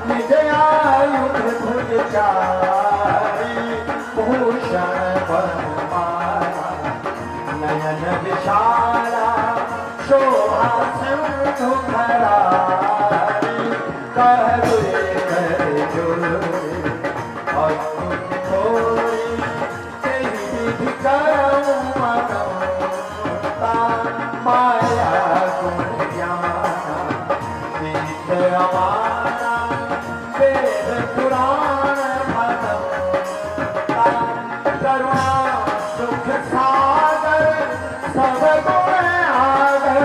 निज आयुध भुज चारी, भूषण वनमाला, नयन विशाला, शोभा सिंधु धरारी, कह दुए कर जोरी, अद्भुत कोई तेहि विधि करऊं मनोता, माया गुण ज्ञाना नित अमाना, वेद पुराण भनता, करुणा सुख सागर सब गुण आगर,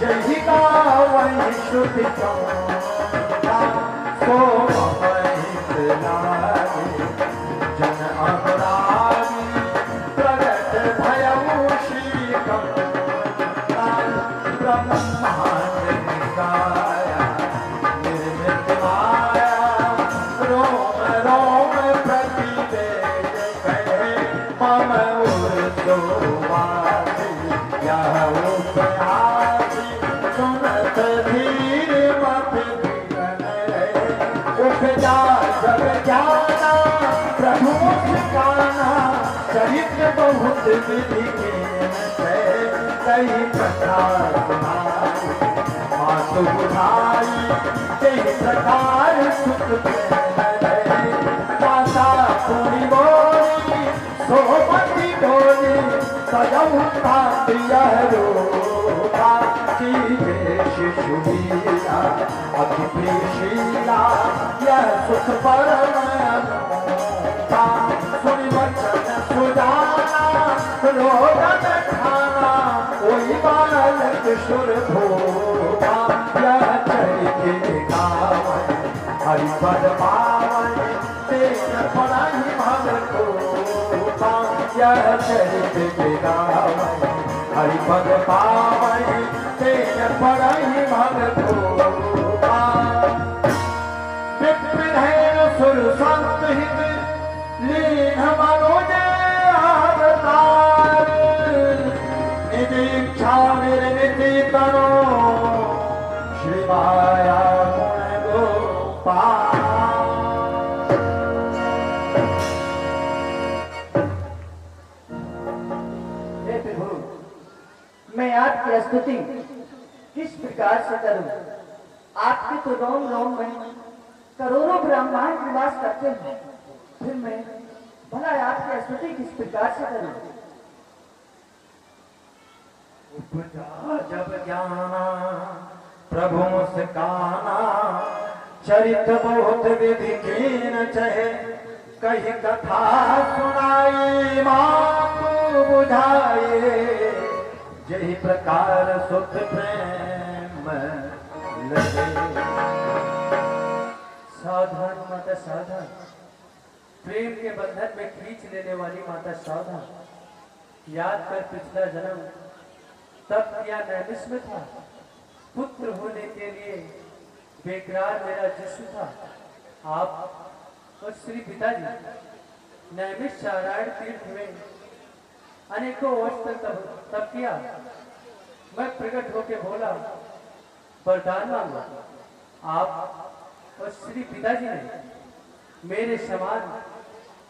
जहि गावहि श्रुति चौथा, सो महित लागे जन अनुरागी, प्रगट भयउ श्री कमला, ब्रह्मांड निकाया निर्मित माया, रोम रोम प्रतिवेद कहे मम उर्दो वासी यह उपहासी सुनत धीर मत धीरन उठ जा जग जाना प्रभु ठिकाना चरित्र बहुत विधि कई प्रकार मातु बुझाई कई प्रकार सुख माता पूरी बोली सोमती डोली सजौता रूपा शिशु लीला अति प्रियशीला यह सुख परम अनूठा सुनि वचन सुजाना रोदन खाना कोई बालक सुर भोगा यह चरित गावन हरि पद पावन तेन पढ़ाई भगतो यह चरित गावन हरि पद पावन तेन पढ़ाई भगतो विप्रधेन सुर संत हित लीन मनोज अवतार निधि इच्छा निर्मिति तनो श्री माया गुण गोपाल। हे प्रभु, मैं आपकी स्तुति किस प्रकार से करूं? आपके तो रोम रोम में करोड़ों ब्रह्मांड निवास करते हैं, फिर मैं भला आपकी स्तुति किस प्रकार से करूं? उपजा जब ज्ञाना प्रभु मुस्काना चरित बहुत विधि कीन चहे कही कथा सुनाई मातु बुझाए यही प्रकार सुख प्रेम लगे। सावधान माता सावधान, प्रेम के बंधन में खींच लेने वाली माता सावधान। याद कर पिछला जन्म तब किया नैमिष में था, पुत्र होने के लिए बेकरार मेरा जिस्म था। आप और श्री पिताजी नैमिष नारायण तीर्थ में अनेकों वर्ष तक तब किया। मैं प्रकट होके बोला, वरदान मांगा। आप और श्री पिताजी ने मेरे समान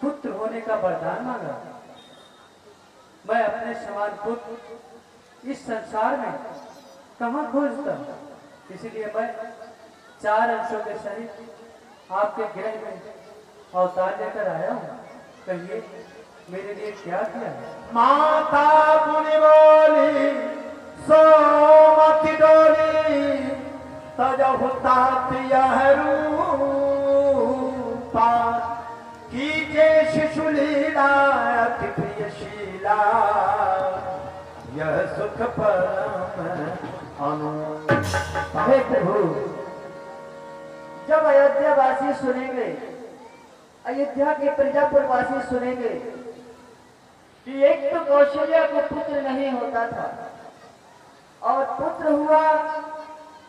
पुत्र होने का वरदान मांगा। मैं अपने समान पुत्र इस संसार में कहाँ खोजता, इसलिए मैं 4 अंशों के सहित आपके गृह में अवतार लेकर आया हूँ। कहिए मेरे लिए क्या किया है? माता पुनि बोली सोमति डोली तजहु तात यह रूपा कीजे शिशु लीला अति प्रियशीला यह सुख परम अनूठा। हे प्रभु, जब अयोध्या वासी सुनेंगे, अयोध्या के प्रजापुर वासी सुनेंगे कि एक तो कौशल्या को पुत्र नहीं होता था और पुत्र हुआ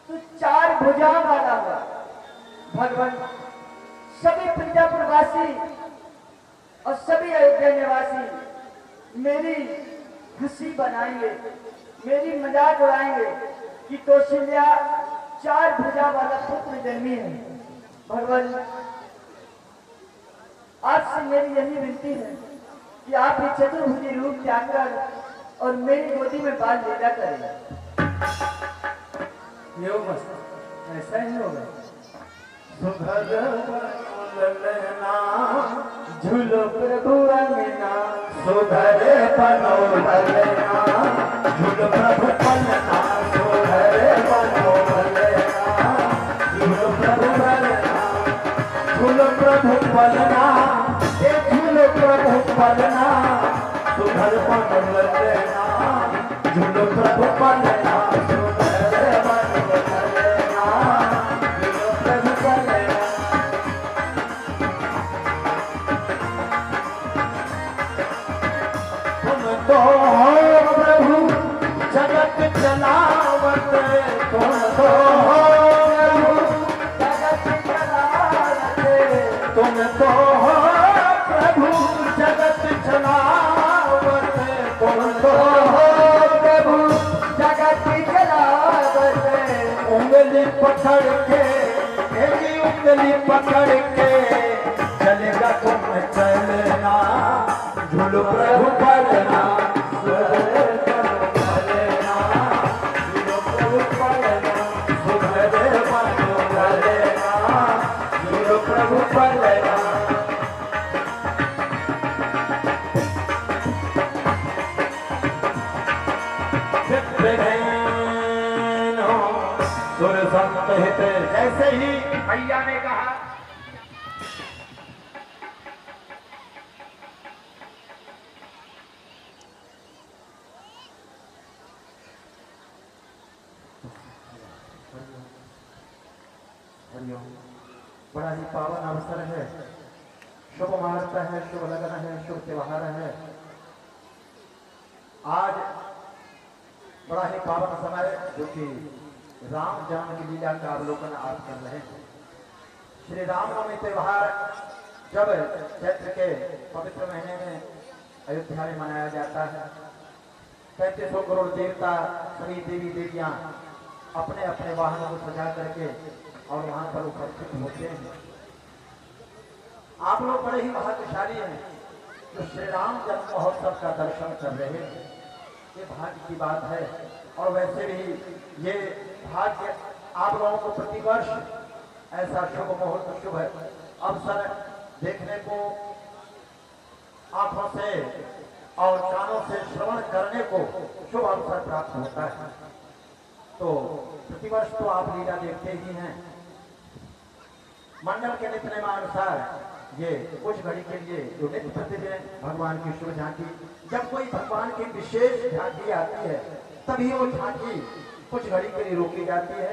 तो 4 भुजा वाला हुआ। भगवान सभी प्रजापुर वासी और सभी अयोध्या निवासी मेरी हंसी बनाएंगे, मेरी मजाक उड़ाएंगे कि कौशल्या 4 भुजा वाला पुत्र जन्मी है। भगवान आपसे मेरी यही विनती है कि आप ये चतुर्भुजी रूप त्याग कर और मेरी गोदी में बाल लीला करें। ये ऐसा ही होगा। सुभग ललना झूलो प्रभु अंगना सुधर बनो ललना झूलो प्रभु पलना सुधर बनो ललना झूलो प्रभु पलना झूलो प्रभु पलना ए झूलो प्रभु पलना सुधर बनो ललना झूलो प्रभु पलना सुधर बनो ललना झूलो प्रभु पलना। तो हो प्रभु जगत चलावत तुम तो हो प्रभु जगत चलावत तुम तो हो प्रभु जगत चलावत तुम तो प्रभु जगत चलावत उंगली पकड़ के मेरी उंगली पकड़ के चलेगा तुम चलना झूलो प्रभु पलना प्रभु पलना सुर संत हित जैसे ही भैया ने कहा बड़ा ही पावन अवसर है, शुभ मुहूर्त है, शुभ लगन है, शुभ त्योहार है। आज बड़ा ही पावन समय जो कि राम जन्म की लीला का अवलोकन आप कर रहे हैं। श्री रामनवमी त्योहार जब चैत्र के पवित्र महीने में अयोध्या में मनाया जाता है, 3500 करोड़ देवता सभी देवी देवियां अपने अपने वाहनों को सजा करके और वहां पर उपस्थित होते हैं। आप लोग बड़े ही भाग्यशाली हैं जो श्री राम जन्म महोत्सव का दर्शन कर रहे हैं, ये भाग्य की बात है। और वैसे भी ये भाग्य आप लोगों को प्रतिवर्ष ऐसा शुभ मुहूर्त शुभ अवसर देखने को, आंखों से और कानों से श्रवण करने को शुभ अवसर प्राप्त होता है। तो प्रतिवर्ष तो आप लीला देखते ही हैं। मंडल के नित्यनेमानुसार ये कुछ घड़ी के लिए जो नित्य प्रतिदिन भगवान की शुभ झांकी, जब कोई भगवान की विशेष झांकी आती है तभी वो झांकी कुछ घड़ी के लिए रोकी जाती है,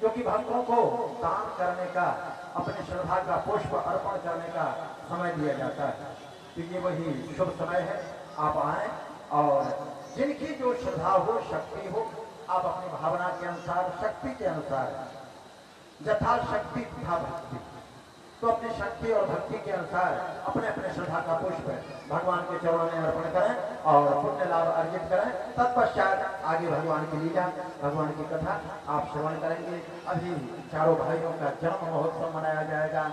जो कि भक्तों को दान करने का, अपने श्रद्धा का पुष्प अर्पण करने का समय दिया जाता है। तो ये वही शुभ समय है, आप आए और जिनकी जो श्रद्धा हो, शक्ति हो, आप अपनी भावना के अनुसार, शक्ति के अनुसार, यथाशक्ति तथा भक्ति, तो अपनी शक्ति और भक्ति के अनुसार अपने अपने श्रद्धा का पुष्प भगवान के चरणों में अर्पण करें और पुण्य लाभ अर्जित करें। तत्पश्चात आगे भगवान की लीला, भगवान की कथा आप श्रवण करेंगे। अभी चारों भाइयों का जन्म महोत्सव मनाया जाएगा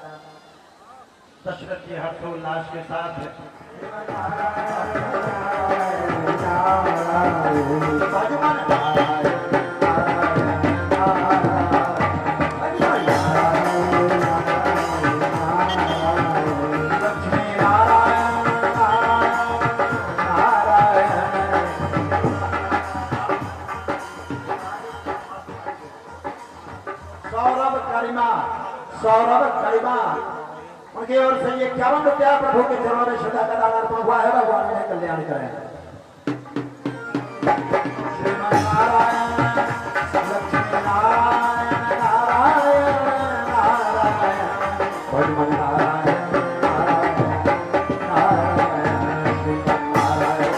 दशरथ के हर्षोल्लास के साथ। सौरभ गरिमा उनकी ओर से ये 51 रुपया प्रभु के चरणों में श्रद्धा का दान अर्पण हुआ है। भगवान ने कल्याण करें। श्रीमन नारायण लक्ष्मी नारायण नारायण नारायण भगवान नारायण नारायण नारायण श्रीमन नारायण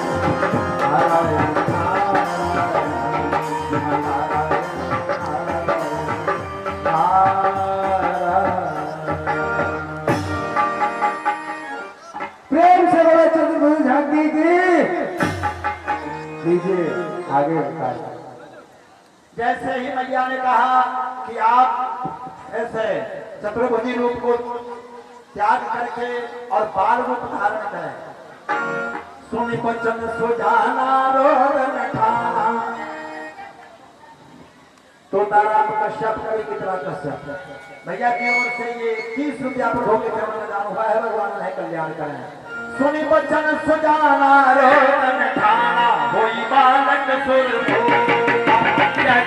नारायण नारायण श्रीमन नारायण आगे जैसे ही मैया ने कहा कि आप ऐसे चतुर्भुजी रूप को त्याग करके और बाल रूप धारण करें। सुनि बचन सुजाना रोग ठाना, तो ताराम कश्यप कवि कितना कश्यप भैया की ओर से ये 30 रुपया प्रभु के चरणों में दान हुआ है। भगवान ने कल्याण करें। सुनि बचन सुजाना रोग ठाना, होई बालक सुर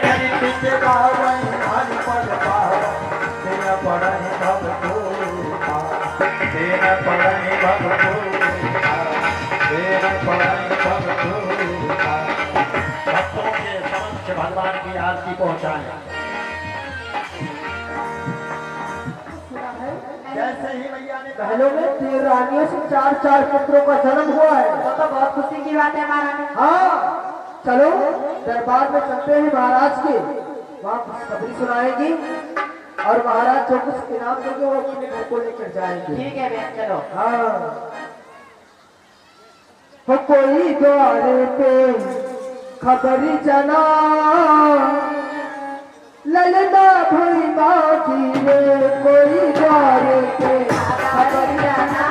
करी तुझे बावई हरि पद पावई, तेरा पढ़ई भगवूता, तेरा पढ़ई भगवूता, तेरा पढ़ई भगवूता। भक्तों के समक्ष भगवान की आरती पहुंचाएं। जैसे ही मैया ने पहलों में 3 रानियों से 4 पुत्रों का जन्म हुआ है। तो बहुत खुशी की बात है महारानी। हाँ, चलो दरबार में चलते हैं महाराज के, वहाँ खुशखबरी सुनाएगी और महाराज जो कुछ इनाम देंगे वो अपने घर को लेकर जाएंगे। ठीक है बहन, चलो। हाँ हो कोई द्वार पे खबरी चला ललना भई बाकी रे कोई द्वार पे खबरी चला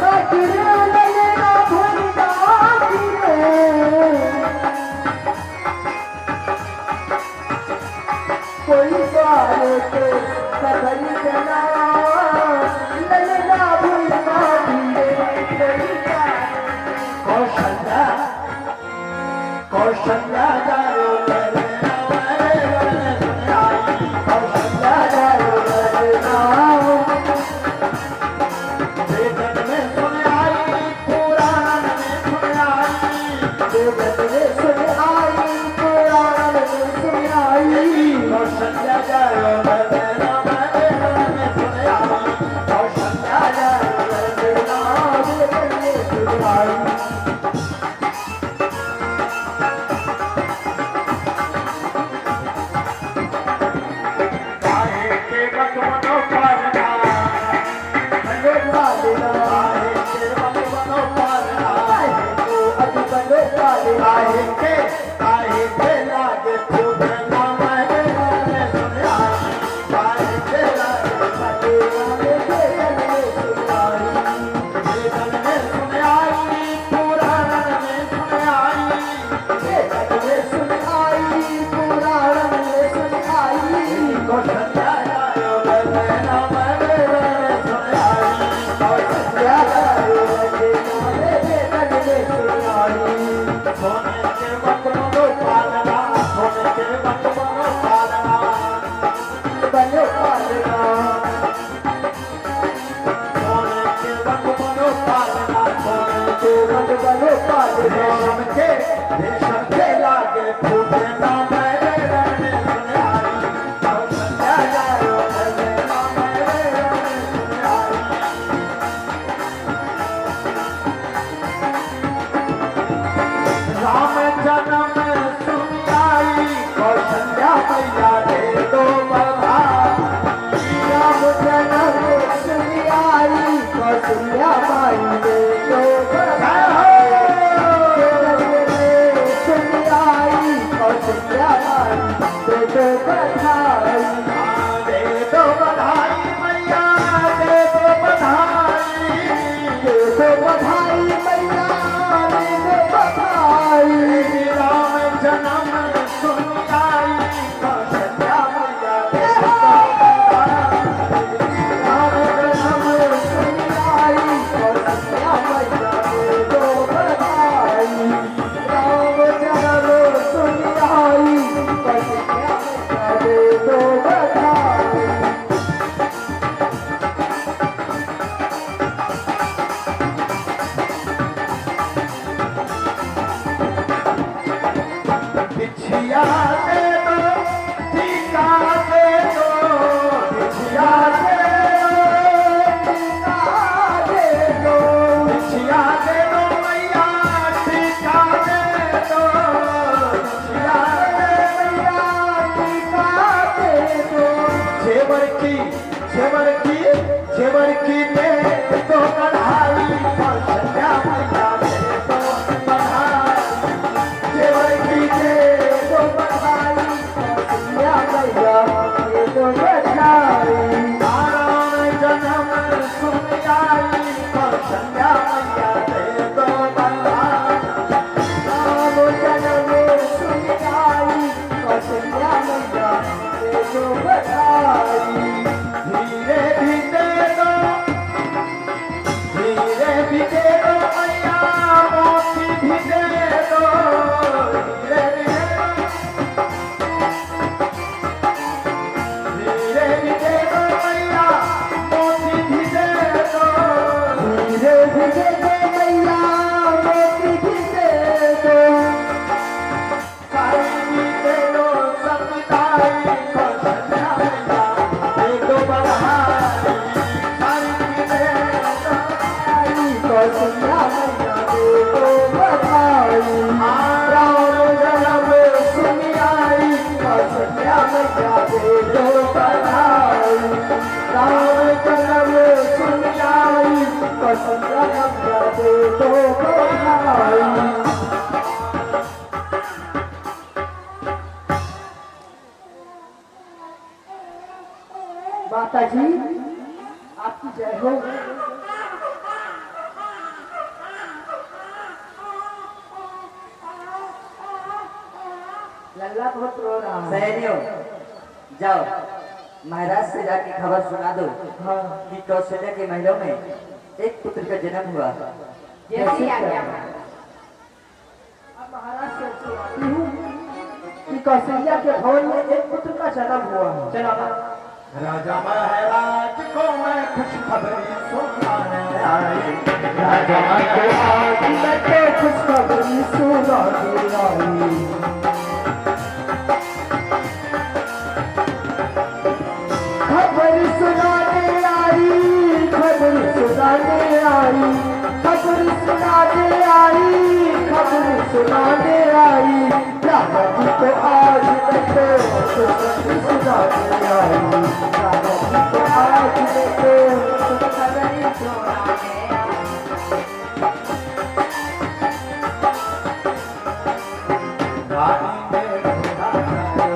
बाकी रे ललना भई बाकी रे कोई द्वार पे खबरी चला ललना भई बाकी रे कोई द्वार कौशल्या कौशल्या जायो ललना कौशल्या जायो ललना वेदन में सुन आई पुराण में सुन आई वेदन में सुन आई पुराण में सुन आई कौशल्या जायो ललना वेदन में सुन आई कौशल्या जायो ललना वेदन में सुन आई काहे के बकमनो पालना बनो पालना काहे के बकमनो पालना तो अभी बनो पालना काहे के लागे खुद ना मैं सुन आई काहे के लागे वेदन में सुन आई वेदन में सुन आई पुराण में सुन आई वेदन में सुन आई पुराण में सुन आई कौशल्या जायो ललना वेदन में सुन आई कौशल्या जायो वेदन में सुन आई सोने के बकमनो पालना सोने के बकमनो पालना बनो पालना सोने के बकमनो पालना सोने के बनो पालना रेशम के लागे फूटे ना मेरे रहने सुन आई कौशल्या जायो ललना मेरे रहने सुन आई राम जन्म सुन आई कौशल्या मैया दे दो बधाई राम जन्म सुन आई कौशल्या माई दे दो बधाई सुन आई कौशल्या माई दे दो बधाई दे दो बधाई मैया दे दो बधाई दे दो बधाई मैया दे दो बधाई राम जन्म सुन आई कौशल्या मैया दे दो बधाई राम जन्म सुन आई कौशल्या मैया दे दो बधाई राम जन्म सुन आई कौशल्या मैया दे दो बधाई बिछिया दे दो टीका दे दो बिछिया दे दो बिछिया दे दो मैया टीका दे दो बिछिया दे जेवर की दे दो कढ़ाई कौशल्या मैया दे दो बधाई जेवर की दे दो बधाई कौशल्या मैया दे दो बधाई राम जन्म सुन आई कौशल्या मैया दे दो बधाई राम जन्म सुन आई कौशल्या मैया दे दो बधाई धीरे भी दे दो मैया मोती भी दे दो धीरे भी दे दो मैया मोती भी दे दो धीरे धीरे दे मैया मोती भी दे दो साई भी दे दो सताई कौशल्या मैया दे दो बधाई साई भी दे दो कौशल्या मैया दे दो बधाई राम जन्म सुन आई कौशल्या मैया दे दो बधाई राम जन्म लल्ला बहुत रो रहा है। सहेलियों, जाओ महाराज से जाके खबर सुना दो कि कौशल्या के महलों में एक पुत्र का जन्म हुआ। जैसी आज्ञा। अब महाराज से सुनाती हूँ कि कौशल्या के भवन में एक पुत्र का जन्म हुआ है। चलो ना। राजा महाराज को मैं खुशखबरी सुनाने आई, राजा महाराज मैं तो खुशखबरी सुनाने आई। खबर सुनाने आई, खबर सुनाने आई, खबर सुनाने आई, खबर सुनाने आई। राजा जी को आज मैं तो खुशखबरी सुनाने आई, राजा जी को आज मैं तो खुशखबरी सुनाने आई। रानी में ढूंढा जायो,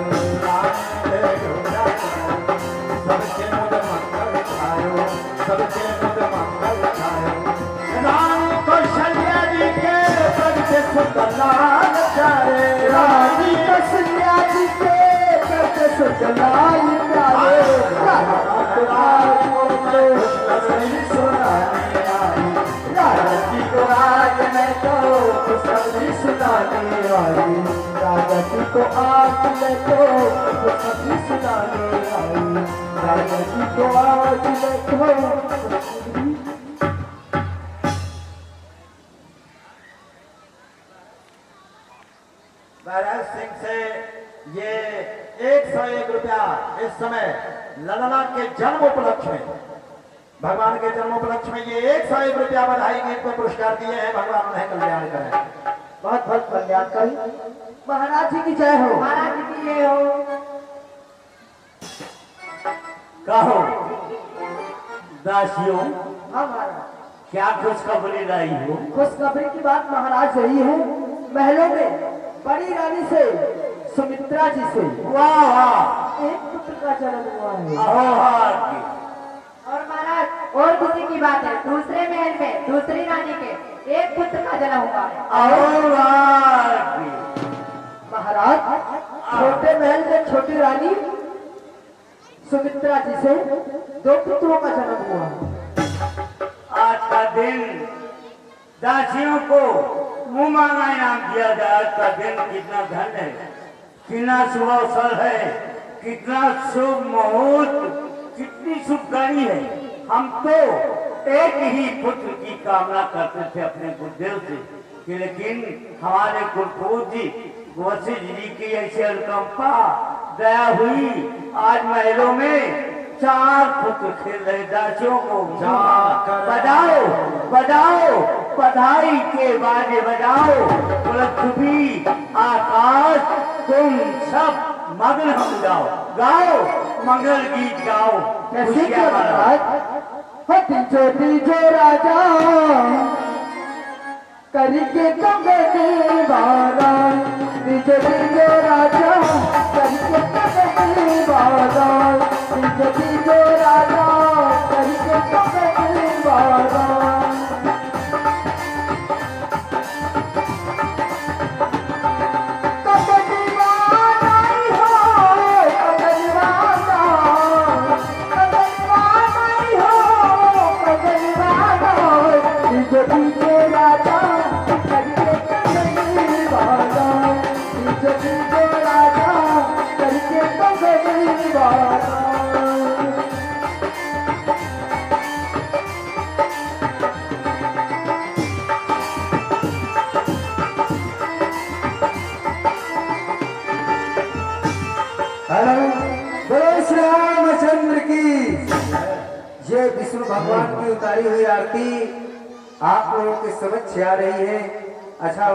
रानी में ढूंढा जायो, सबके मुझ मंगल छायो, सबके मुझ मंगल छायो। रानी कौशल्या जी के पद से सुतलाल जाए, रानी कौशल्या जी के पद से सुतलाल जाए। राजा को आज मैं तो खुशखबरी सुनाने आई, राजा जी को आज मैं तो खुशखबरी सुनाने आई, राजा जी को आज मैं तो खुशखबरी सुनाने आई, राजा जी को आज मैं तो खुशखबरी। महाराज सिंह से ये 101 रुपया इस समय ललना के जन्म उपलक्ष्य में, भगवान के जन्म उपलक्ष्य में ये 101 रुपया बधाई गीत में पुरस्कार दिए हैं। भगवान उन्हें कल्याण करें। बहुत बहुत कल्याणकारी। महाराज जी की जय हो। महाराज जी की जय हो। कहो दासियों, हाँ महाराज। क्या खुशखबरी लाई हो? खुशखबरी की बात महाराज यही है, महलों में बड़ी रानी से सुमित्रा जी से वाह वाह, एक पुत्र का जन्म हुआ है। अहोभाग्य। और महाराज और खुशी की बात है, दूसरे महल में दूसरी रानी के एक पुत्र का जन्म हुआ है। अहोभाग्य। महाराज, छोटे महल में छोटी रानी सुमित्रा जी से 2 पुत्रों का जन्म हुआ है। आज का दिन दासियों को मुंह मांगा इनाम दिया जाए। आज का दिन कितना धन्य है, कितना शुभ अवसर है, कितना शुभ मुहूर्त, कितनी शुभ घड़ी है। हम तो एक ही पुत्र की कामना करते थे अपने गुरुदेव से कि लेकिन हमारे गुरुपूज जी वशिष्ठ जी की ऐसी अनुकंपा दया हुई, आज महलों में 4 पुत्र खेल रहे। दासियों को बजाओ बजाओ, बधाई के बाजे बजाओ। पृथ्वी आकाश तुम सब मग्न हो जाओ, गाओ मंगल गीत गाओ। कैसे क्या महाराज? तीजो तीजो राजा करके कंगनी वारा, तीजो तीजो राजा करके कंगनी वारा, तीजो तीजो राजा करके कंगनी वारा। रामचंद्र की ये विष्णु भगवान की उतारी हुई आरती आप लोगों के समक्ष आ रही है। अच्छा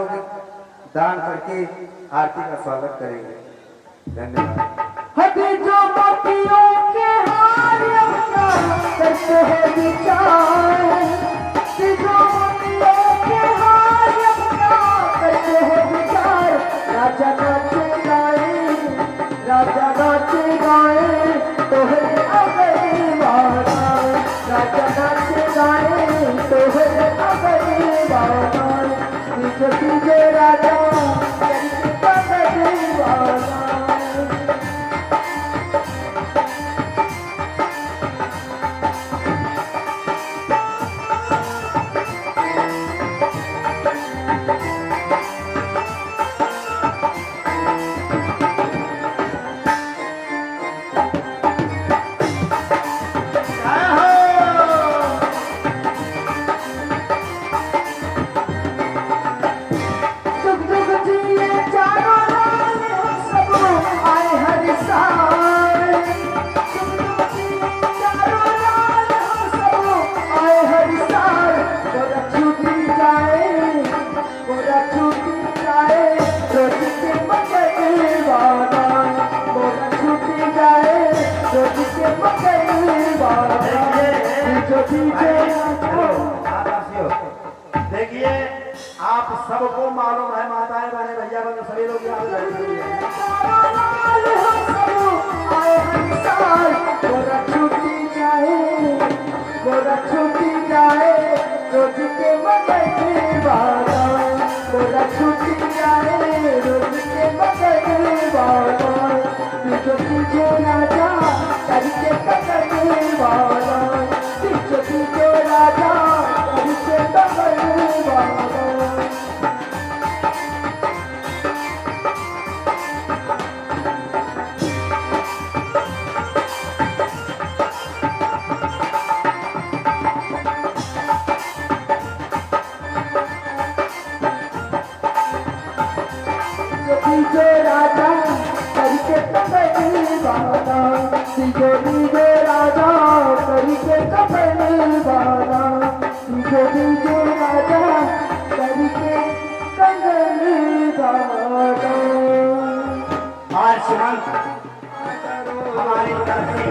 दान करके आरती का स्वागत करेंगे। धन्यवाद। हटे जो मोतियों के हार करते हैं विचार, जो मोतियों के हार करते हैं विचार। राजा नाचे गाए, राजा नाचे गाए तोहरे अगली वाला, राजा नाचे गाए तोहरे अगली वाला। तीजो तीजो राजा करके अगली वाला। सबको मालूम है, माताएं बहने भैया बहन सभी लोग यहाँ पे बैठे हुए हैं। गोरा छूटी जाए, गोरा छूटी जाए, रोज के मगन वाला, गोरा छूटी जाए, रोज के मगन वाला, तुझे राजा करके पकड़ने वाला, तुझे राजा करके पकड़ने वाला। जो राजा करके कपड़े वाला, जो राजा करके कपड़े वाला, जो राजा करके कंगन वाला। आज सुमंत हमारी तरफ से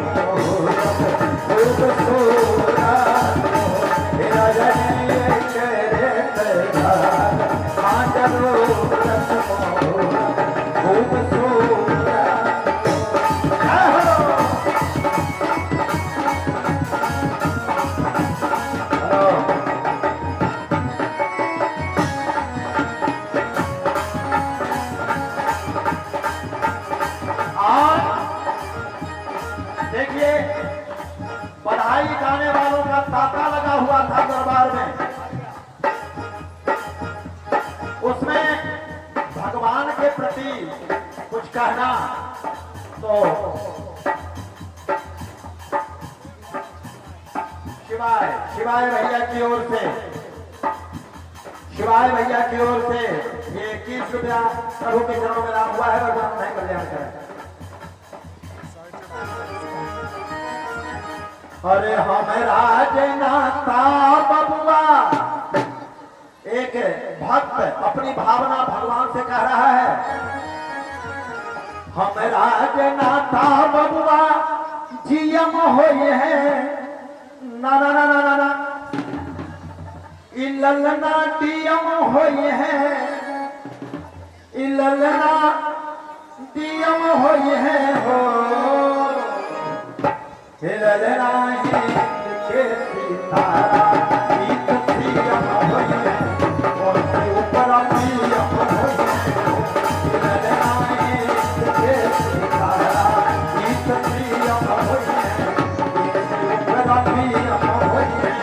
देखिए बधाई गाने वालों का तांता लगा हुआ था दरबार में, उसमें भगवान के प्रति कुछ कहना तो शिवाय शिवाय भैया की ओर से, शिवाय भैया की ओर से ये 21 रुपया प्रभु के चरणों में दान हुआ है। भगवान नहीं कल्याण करें। अरे हमारा जनाता बबुआ, एक भक्त अपनी भावना भगवान से कह रहा है, हमारा जनाता बबुआ जियम होए है, ना ना ना ना ना ना इललना दियम होए है, इललना दियम होए है हो, हिललना है के सितारा इत सियम होए है, और से ऊपर पियम होए है, हिललना है के सितारा इत सियम होए है, और से ऊपर पियम होए है।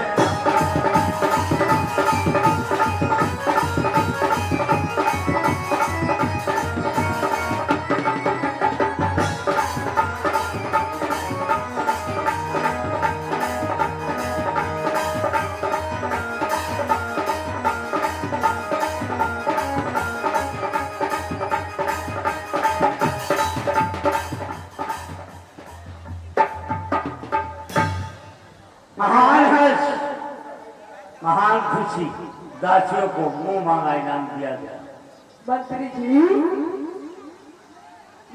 महान हर्ष, महान खुशी, दासियों को मुंह मांगा इनाम दिया गया। मंत्री जी,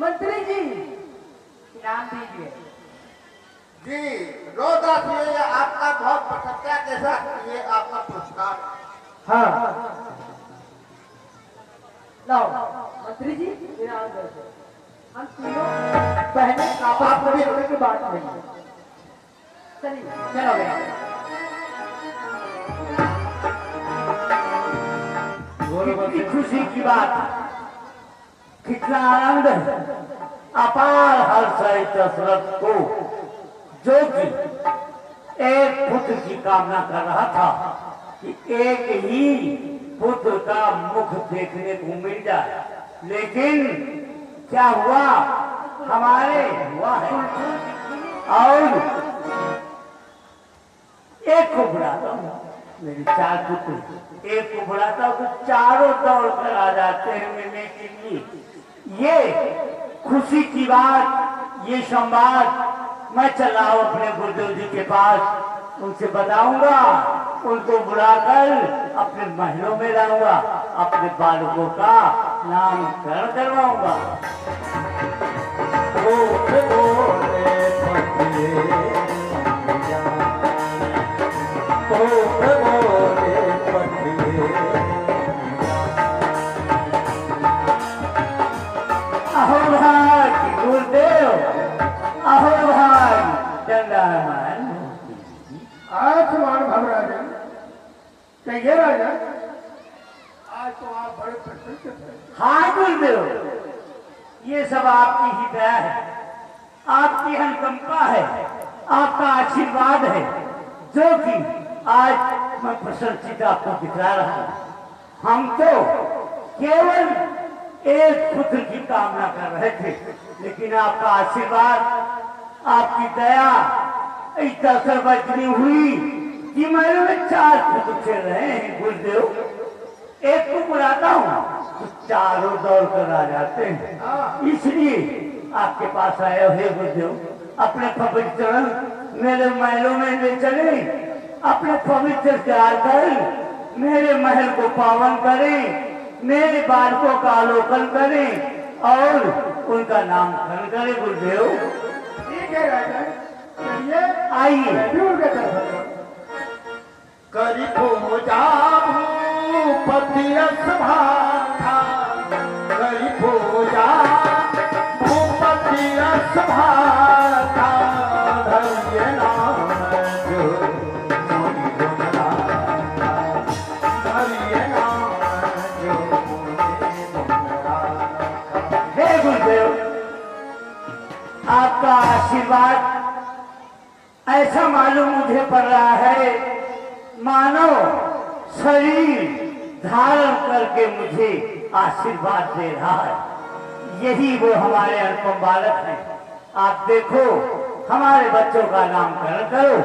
मंत्री जी इनाम दीजिए। जी रोदास, ये आपका बहुत प्रशंसा के साथ ये आपका पुरस्कार। हाँ लो मंत्री जी इनाम दे दो। हम तीनों बहनें आपस में मिलकर के बात करेंगे। चलिए चलो भैया। कितनी खुशी की बात, कितना आनंद है, अपार हर्ष है दशरथ को, जो कि एक पुत्र की कामना कर रहा था कि एक ही पुत्र का मुख देखने को मिल जाए, लेकिन क्या हुआ, हमारे हुआ है। और एक को बुलाता हूँ, मेरे 4 पुत्र, एक को बुलाता हूँ तो चारों दौड़ कर आ जाते हैं मिलने के लिए। ये खुशी की बात, ये संवाद मैं चल रहा हूँ अपने गुरुदेव जी के पास, उनसे बताऊंगा, उनको बुलाकर अपने महलों में लाऊंगा, अपने बालकों का नामकरण करवाऊंगा। राजा, आज तो आप बड़े प्रसन्न थे। हाँ गुरुदेव, ये सब आपकी ही दया है, आपकी अनुकंपा है, आपका आशीर्वाद है, जो कि आज मैं प्रसन्नचित आपको दिखला रहा हूँ। हम तो केवल एक पुत्र की कामना कर रहे थे, लेकिन आपका आशीर्वाद, आपकी दया इतना सर्वजनी हुई कि मेरे में 4 पुत्र खेल रहे हैं गुरुदेव। एक को बुलाता हूँ तो चारों दौड़ कर आ जाते हैं, इसलिए आपके पास आए हुए गुरुदेव। अपने पवित्र चरण मेरे महलों में ले चले, अपने पवित्र प्यार कर मेरे महल को पावन करें, मेरे बालकों का अवलोकन करें और उनका नामकरण करें गुरुदेव। ठीक है राजा, चलिए आइए। मैं भी उनके तरफ करी पूजा भूपति असभाथा, करी पूजा भूपति असभाथा, धैर्य नाम जो मोहि गुण राधा, धैर्य नाम जो मोहि गुण राधा। हे गुरुदेव, आपका आशीर्वाद ऐसा मालूम मुझे पड़ रहा है मानो शरीर धारण करके मुझे आशीर्वाद दे रहा है। यही वो हमारे अनुपम बालक हैं। आप देखो, हमारे बच्चों का नामकरण करो।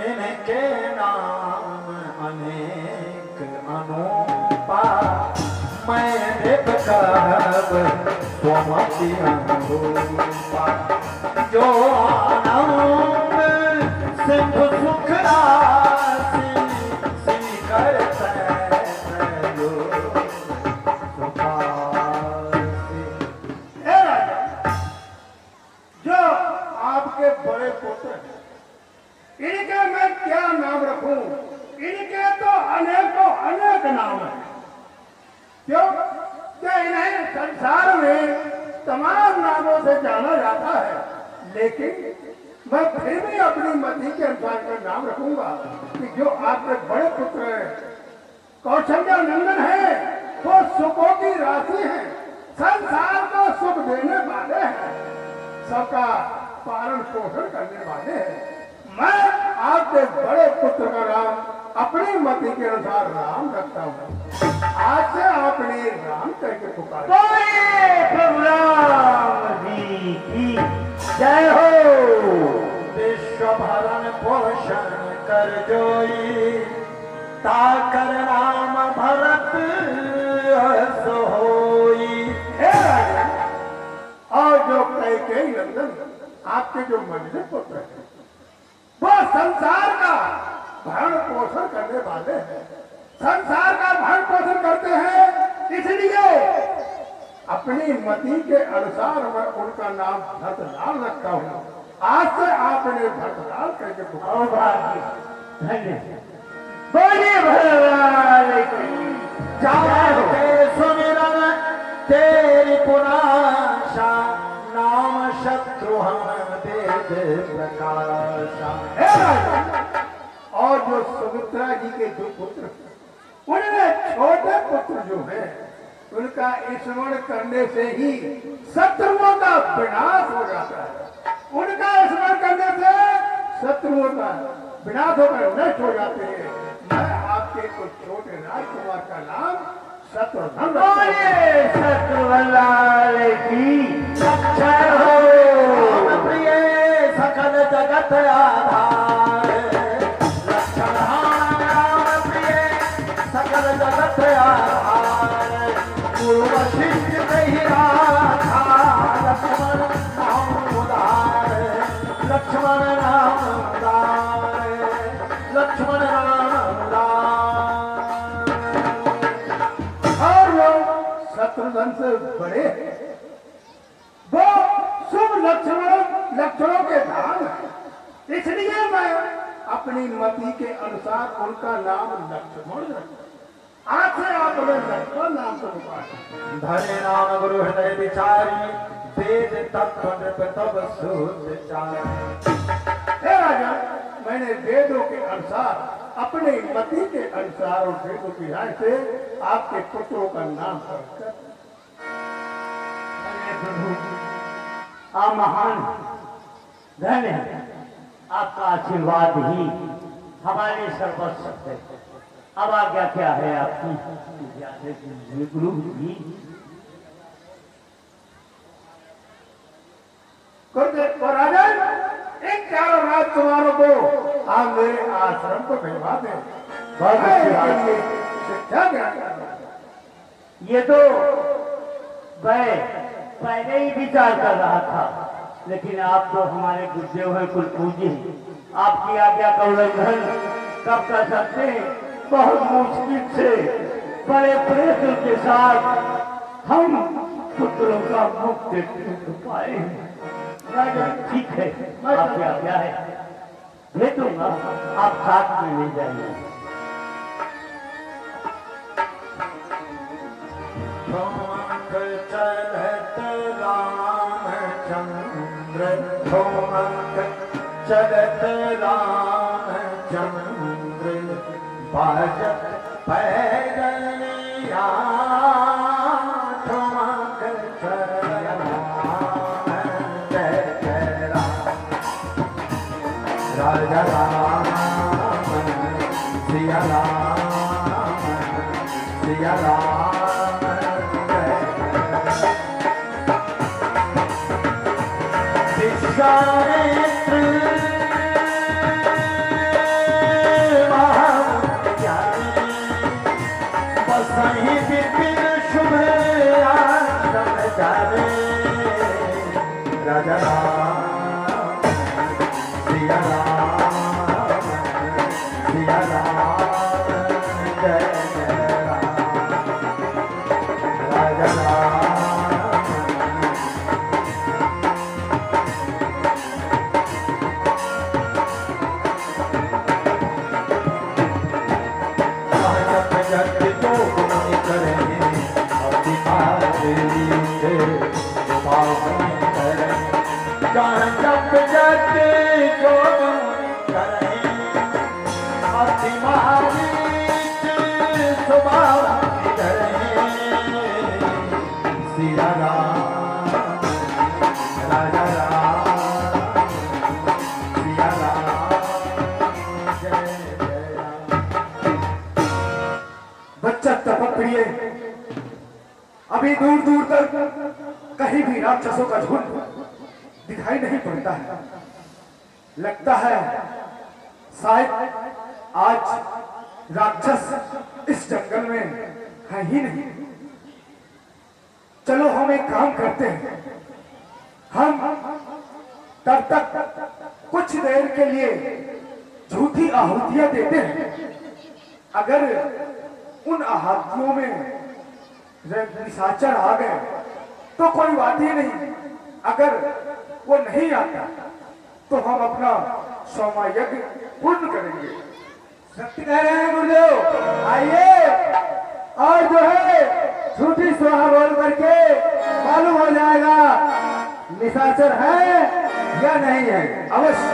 इनके नाम अनेक अनूपा, मैं देव कहब स्वमति अनुरूपा, जो आनंद सिंधु सुख राशि, श्रीकर सैलो सुखासी। हे राजा, जो आपके बड़े पुत्र हैं, इनके मैं क्या नाम रखूं? इनके तो अनेकों अनेक नाम हैं। क्यों? क्या इन्हें संसार में तमाम नामों से जाना जाता है, लेकिन मैं फिर भी अपनी मति के अनुसार का नाम रखूंगा कि जो आपके बड़े पुत्र हैं, कौशल्या नंदन है, वो सुखों की राशि है, संसार को सुख देने वाले हैं, सबका पालन पोषण करने वाले हैं। मैं आपके बड़े पुत्र का नाम अपनी मति के अनुसार राम रखता हूँ। आज से आपने राम करके पुकारा। बोले प्रभु राम जी की जय हो। विश्व भरण पोषण कर जोई, ताकर नाम भरत सोई। हे राजा, और जो कैकेयी नंदन आपके जो मंदिर पुत्र हैं, वो संसार का भरण पोषण करने वाले हैं, संसार का भरण पोषण करते हैं, इसलिए अपनी मति के अनुसार मैं उनका नाम भरतलाल रखता हूँ। आज से आपने भरतलाल करके पुकारा। भाग्य धन्य। बोलिए भगवान की जाते सुमिरन तेरी पुराशा, नाम शत्रुहन वेद प्रकाशा। हे राजा, और जो सुमित्रा जी के जो पुत्र हैं, उनमें छोटे पुत्र जो हैं, उनका स्मरण करने से ही शत्रुओं का विनाश हो जाता है। उनका स्मरण करने से शत्रुओं का विनाश होकर नष्ट हो जाते हैं। मैं आपके उस छोटे राजकुमार का नाम शत्रुघ्न रखता हूं। बोलिए शत्रुघ्न की जय हो। राम प्रिय सकल जगत आधार, लक्षण राम प्रिय सकल जगत आधार, गुरु वशिष्ठ कही राधा, लक्ष्मण नाम उदार, लक्ष्मण नाम उदार, लक्ष्मण नाम उदार। और वो शत्रुघ्न से बड़े हैं, वो शुभ लक्षणों के धाम है, इसलिए मैं अपनी मति के अनुसार उनका नाम लक्ष्मण रखता। आज से आपने लक्ष्मण नाम से पुकारा। धरे नाम गुरु हृदय विचारी, वेद तत्व नृप तब सूत चारी। हे राजा, मैंने वेदों के अनुसार अपने मति के अनुसार और वेदों की राय से आपके पुत्रों का नाम रखकर प्रभु आप महान धन्य है, आपका आशीर्वाद ही हमारे सर्वस्व है। अब आज्ञा क्या है आपकी गुरु जी? और राजन, इन चारों राजकुमारों को आप मेरे आश्रम को भिजवा दें। बहुत अच्छी मैं बात इनके है। लिए शिक्षा ज्ञान करूंगा। ये तो मैं पहले ही विचार कर रहा था, लेकिन आप तो हमारे गुरुदेव हैं, कुल पूज्य हैं। आपकी आज्ञा का उल्लंघन कब कर सकते हैं? बहुत मुश्किल से बड़े प्रयत्न के साथ हम पुत्रों का मुक्ति पाए हैं। ठीक है, आपकी आज्ञा है, भेजूंगा, आप साथ में ले जाइए। ठोमक चलत रामचंद्र, ठोमक चलत रामचंद्र, बाजत पैदलिया, ठोमक चलत राम, जय जय राम, राजा राम, सिया राम, सिया राम। विश्वामित्र महाज्ञानी, बसहि विपिन शुभ आश्रम जाने, राजा राम, सिया राम, सिया राम, जय जय राम, राजा राम। जप जप जो करें, अति महारीच स्वभाव करें, सिया राम, राजा राम, सिया राम, जय जय राम। बच्चा तपप्रिय, अभी दूर दूर तक कहीं भी राक्षसों का झुंड दिखाई नहीं पड़ता है। लगता है शायद आज राक्षस इस जंगल में है ही नहीं। चलो हम एक काम करते हैं, हम तब तक कुछ देर के लिए झूठी आहुतियां देते हैं। अगर उन आहुतियों में निशाचर आ गए तो कोई बात ही नहीं, अगर वो नहीं आता तो हम अपना सोमा यज्ञ पूर्ण करेंगे। सत्य कह रहे हैं गुरुदेव, आइए और जो है झूठी स्वाहा बोल करके मालूम हो जाएगा निशाचर है या नहीं है। अवश्य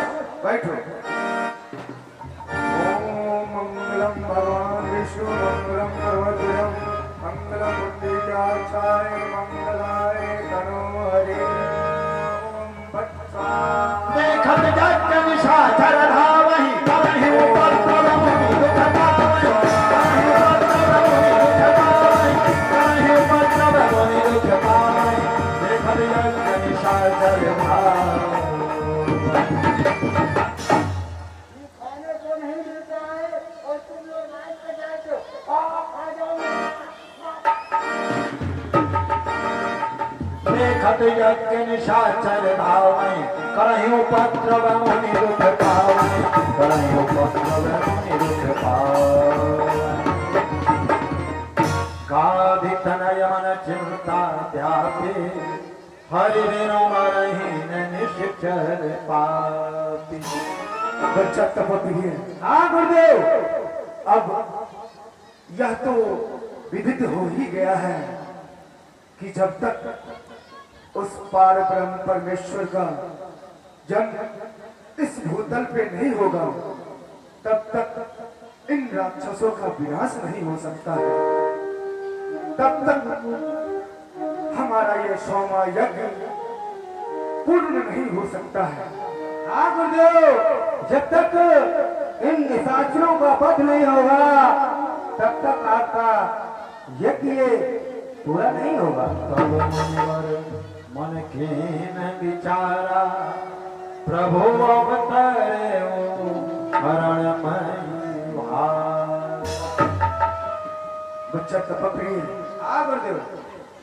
बैठो। ओम मंगलम भगवान विष्णु मंगलम सर्वज्ञम मंगलम बुद्धिकाक्षाय मंगलाय तनो हरि। देखत जग निशाचर धावहि, करहि उपद्रव मुनि दुख पावहि, करहि उपद्रव मुनि दुख पावहि, करहि उपद्रव मुनि दुख पावहि, देखत जग निशाचर धावहि। खाने को नहीं मिलता है और तुम लोग नाच पे जाते हो। आ जाओ देखत यज्ञ निशाचर धावहि, करहि उपद्रव मुनि दुख पावहि, करहि उपद्रव मुनि दुख पावहि। गाधित नय मन चिंता व्यापी, हरि बिनु मरहि न निश्चर पापी। बच्चा तपस्वी है। हाँ गुरुदेव, अब यह तो विदित हो ही गया है कि जब तक उस पार ब्रह्म परमेश्वर का जन्म इस भूतल पे नहीं होगा, तब तक इन राक्षसों का विनाश नहीं हो सकता है, तब तक हमारा ये सोमा यज्ञ पूर्ण नहीं हो सकता है। हाँ गुरुदेव, जब तक इन निशाचरों का वध नहीं होगा तब तक आपका यज्ञ पूरा नहीं होगा। तब मुनिवर मन कीन विचारा, प्रभु अवतरे हरणमय भार। बच्चा तपप्रिय, हाँ गुरुदेव,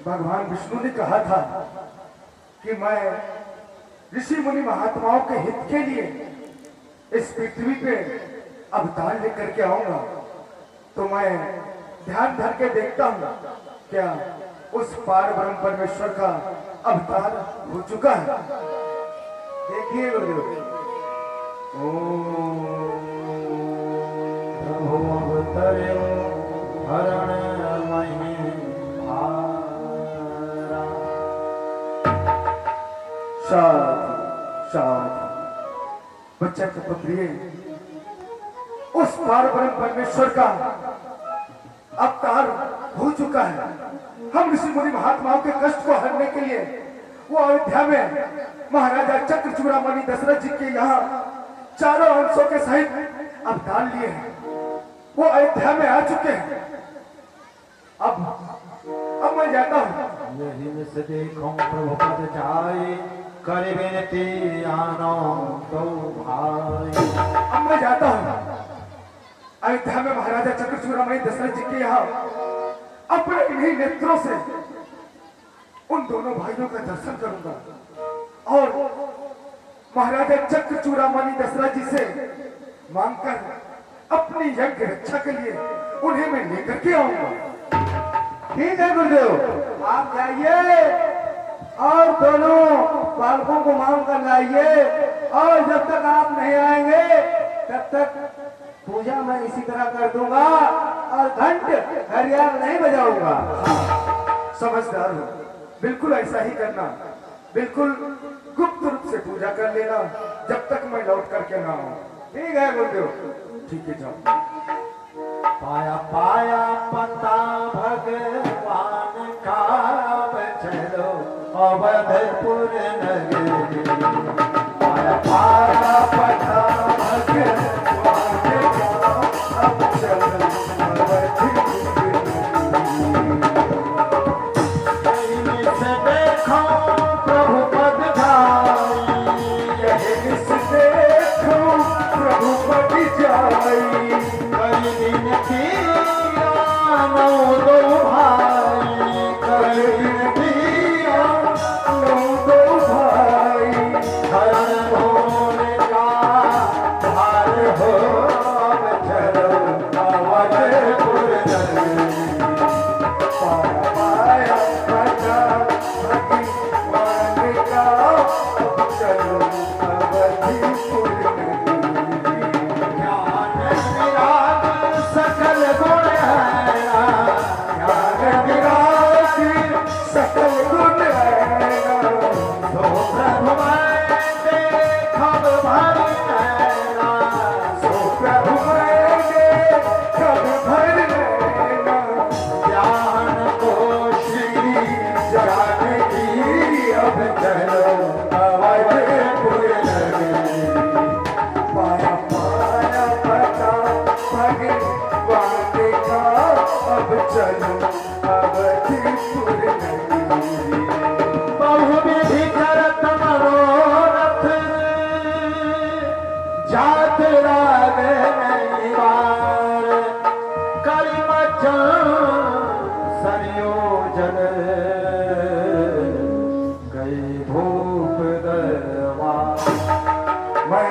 भगवान विष्णु ने कहा था कि मैं ऋषि मुनि महात्माओं के हित के लिए इस पृथ्वी पे अवतार लेकर के आऊंगा। तो मैं ध्यान धर के देखता हूँ क्या उस पार ब्रह्म परमेश्वर का अवतार हो चुका है। देखिए गुरुदेव, प्रभु अवतरे हरणमय भारा। शांति शांति। बच्चा तपप्रिय, उस पार ब्रह्म परमेश्वर का अवतार हो चुका है। हम ऋषि मुनि महात्माओं के कष्ट को हरने के लिए वो अयोध्या में महाराजा चक्रचूड़ामणि दशरथ जी के यहाँ चारों अंशों के सहित अवतार लिए हैं। वो अयोध्या में आ चुके हैं। अब मैं जाता हूँ। यही से देखो प्रभु पद जाए, करे विनती आनो दो भाई। अब मैं जाता हूँ अयोध्या में महाराजा चक्रचूड़ामणि दशरथ जी के यहाँ अपने इन्हीं नेत्रों से उन दोनों भाइयों का दर्शन करूंगा और महाराजा चक्रचूड़ामणि दशरथ जी से मांगकर अपनी यज्ञ रक्षा के लिए उन्हें मैं लेकर के आऊंगा। ठीक है गुरुदेव, आप जाइए और दोनों बालकों को मांग कर लाइए, और जब तक आप नहीं आएंगे तब तक पूजा मैं इसी तरह कर दूंगा और घंट घड़ियाल नहीं बजाऊंगा। समझदार हो, बिल्कुल ऐसा ही करना। बिल्कुल गुप्त रूप से पूजा कर लेना जब तक मैं लौट करके ना आऊं। ठीक है गुरुदेव। ठीक है, जाओ। पाया पाया पता भगवान का, चलो अवधपुर नगरी। पाया पाया पता भगवान का, अब चलो अवधपुर नगरी। से देखो प्रभु पद जाई, यही से देखो प्रभु पद जाई। करी विनती आनो दो भाई, करी विनती आनो दो भाई। हरण होने का भार हो, अब चलो अवधपुर नगरी। पाया पाया पता भगवान का, अब चलो अवधपुर नगरी। ज्ञान विराग सकल गुण है, ज्ञान विराग सकल गुण है। सो प्रभु मैं देखब भर नैना, सो प्रभु मैं देखब भर नैना। ज्ञान को श्री जानकी, अब चलो अवधपुर नगरी। पाया पाया पता भगवान का, अब चलो अवधपुर नगरी। बहुविधि करत मनोरथ, जात राग नहीं बार। करि मचन संयोजन, गई भूप दरबार। मैं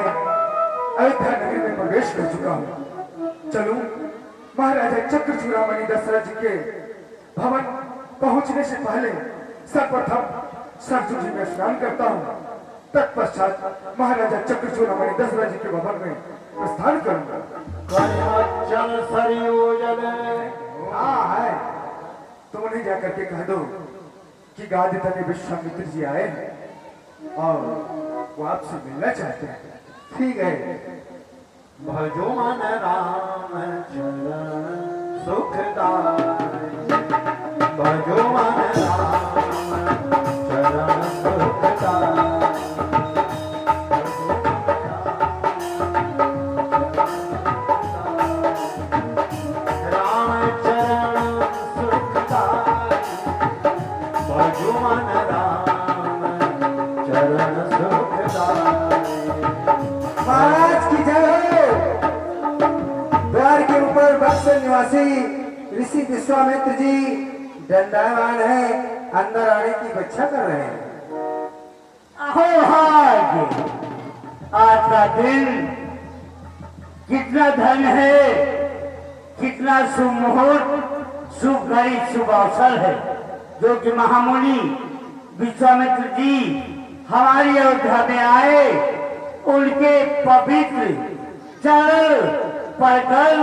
अयोध्या नगरी में प्रवेश कर चुका हूँ। चलूं महाराजा चक्रचूड़ामणि दशरथ जी के भवन पहुंचने से पहले सर्वप्रथम सरजू जी में स्नान करता हूँ। तत्पश्चात महाराजा चक्रचूड़ामणि दशरथ जी के भवन में प्रस्थान करूंगा। करिमच्चन सरयोजन। हाँ है, तुम उन्हें जाकर के कह दो कि गादितने विश्वामित्र जी आए हैं और वो आपसे मिलना चाहते हैं। ठीक है, भजो मन राम चरण सुखदाई, भजो मन राम चरण सुखदाई। राम चरण सुखदाई, भजो मन राम चरण सुखदाई। महाराज की जय हो। द्वार के ऊपर बक्सर निवासी ऋषि विश्वामित्र जी दंडायमान है, अंदर आने की इच्छा कर रहे हैं। आज का दिन कितना धन है, कितना शुभ मुहूर्त, शुभ घड़ी, शुभ अवसर है, जो कि महामुनि विश्वामित्र जी हमारी अयोध्या में आए। उनके पवित्र चरण पड़कर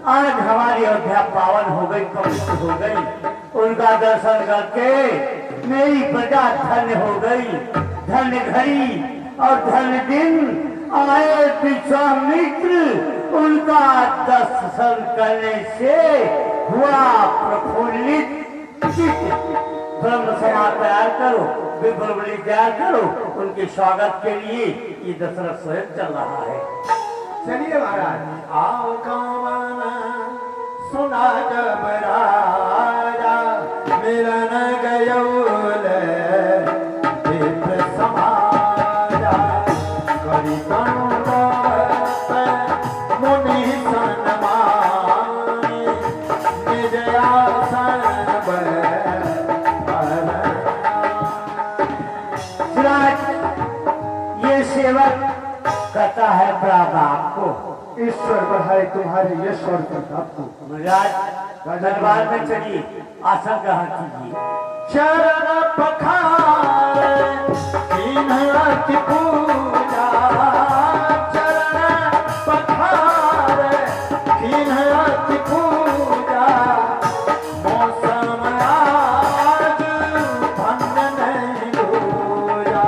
आज हमारी अयोध्या पावन हो गई, पवित्र हो गई। उनका दर्शन करके मेरी प्रजा धन्य हो गई। धन्य घड़ी और धन्य दिन आए विश्वामित्र, उनका दर्शन करने से हुआ प्रफुल्लित चित्त। ब्रह्म समाज तैयार करो, विप्लवली तैयार करो, उनके स्वागत के लिए ये दशरथ स्वयं चल रहा है। चलिए महाराज। आओ कामना सुना जब राजा, मिलन गयौल विप्र समाजा। करी दंडवत मुनि सन्मानी, निज आसन ये सेवक कहता है प्रणाम आपको। ईश्वर बढ़ाए तुम्हारे यश और प्रताप को। महाराज दरबार में चलिए, आसन ग्रहण कीजिए। चरण पखार अति पूजा, चरण पखार अति पूजा। मौसम आज भंग नहीं दूजा।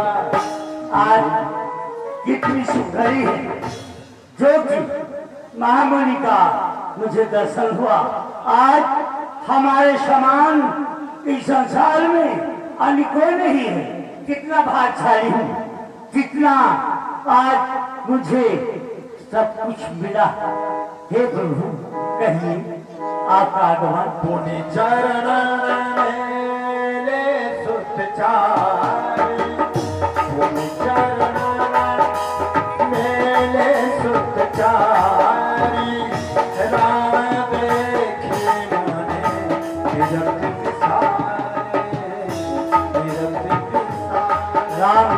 आज कितनी सुखरी है, जो कि महामुनि का मुझे दर्शन हुआ। आज हमारे समान इस संसार में अन्य कोई नहीं है। कितना भाग्यशाली हूँ, कितना आज मुझे सब कुछ मिला। हे प्रभु, कहिए आपका आगमन। पुनि चरण ले सुत चारि, पुनि चरण मेले सुत चारि। राम देखी मने विरक्त विसारे, विरक्त विसारे। राम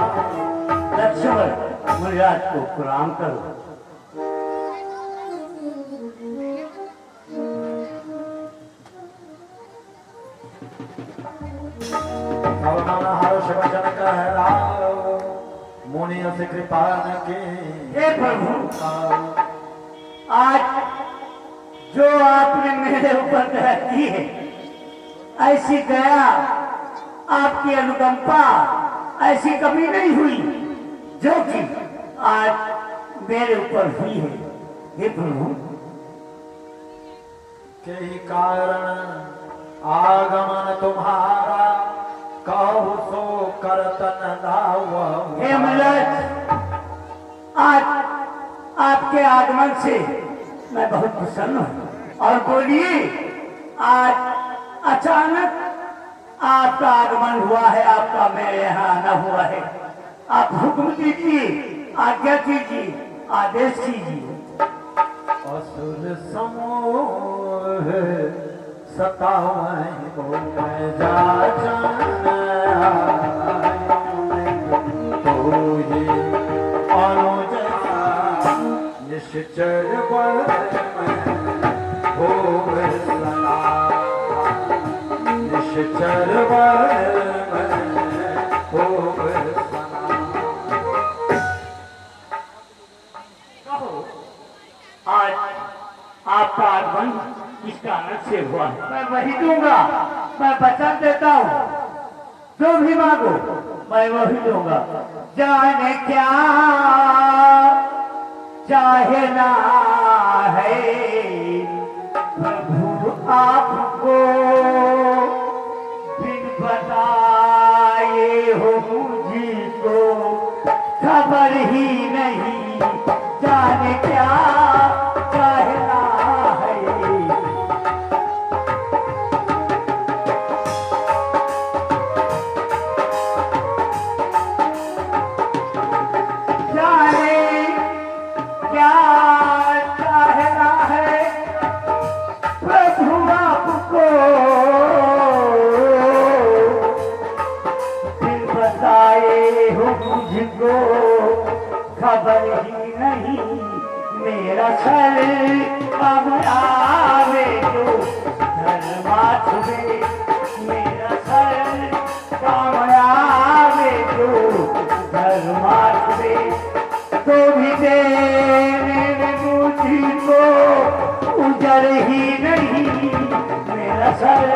लक्ष्मण मुनिराज को प्रणाम करो। हर्ष वचन कहलाओ, मुनि से कृपा न की। हे प्रभु, आज जो आपने मेरे ऊपर दया की है, ऐसी दया, आपकी अनुकंपा ऐसी कभी नहीं हुई जो कि आज मेरे ऊपर हुई है। हे प्रभु, के कारण आगमन तुम्हारा, कहु सो करतन दावा। हे महाराज, आज आपके आगमन से मैं बहुत प्रसन्न हूँ। और बोलिए, आज अचानक आपका आगमन हुआ है, आपका मेरे यहाँ आना हुआ है। आप हुक्म दीजिए, आज्ञा कीजिए, आदेश कीजिए। असुर समूह सतावै बोले जा तोहि अनुज निश्चर बल होवे सना, निश्चर बल होवे सना। आज आपका आगमन इस कारण से हुआ है। मैं वही दूंगा, मैं वचन देता हूँ, जो भी मांगो मैं वही दूंगा। जाने क्या चाहना है प्रभु आपको, बिन बताए हो मुझको खबर ही नहीं, जाने क्या चाहना है। जाने क्या चाहना है प्रभु आपको, फिर बताए हो मुझको खबर ही नहीं, मेरा सर कब आवे जो धर्मा छुए, मेरा सर कब आवे जो धर्मा छुए, तो भी देने मुझको उजड़ ही नहीं, मेरा सर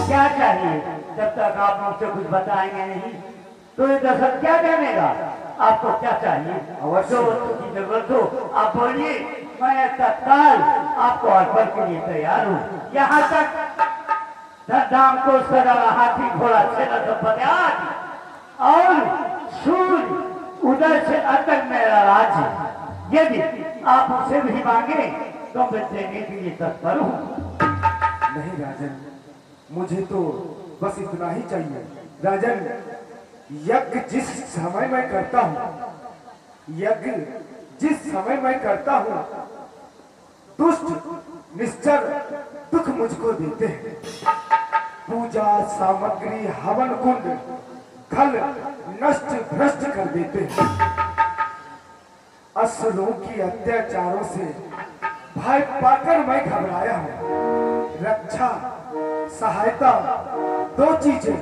क्या चाहिए? जब तक आप मुझसे कुछ बताएंगे नहीं तो ये दर्शक क्या जानेगा आपको क्या चाहिए। जो वस्तु की जरूरत हो आप बोलिए, मैं तत्काल आपको अर्पण के लिए तैयार हूँ। यहाँ तक दाम को सदा हाथी घोड़ा छेड़ा सब और सूर्य उधर से अतक मेरा राज्य, यदि आप उसे भी मांगे तो मैं देने के लिए तत्पर हूँ। नहीं राजन, मुझे तो बस इतना ही चाहिए। राजन, यज्ञ जिस समय मैं करता हूँ, यज्ञ जिस समय मैं करता हूँ, दुष्ट निश्चर दुख मुझको देते हैं। पूजा सामग्री हवन कुंड खल नष्ट भ्रष्ट कर देते हैं। असुरों की अत्याचारों से भय पाकर मैं घबराया हूँ। रक्षा सहायता दो चीजें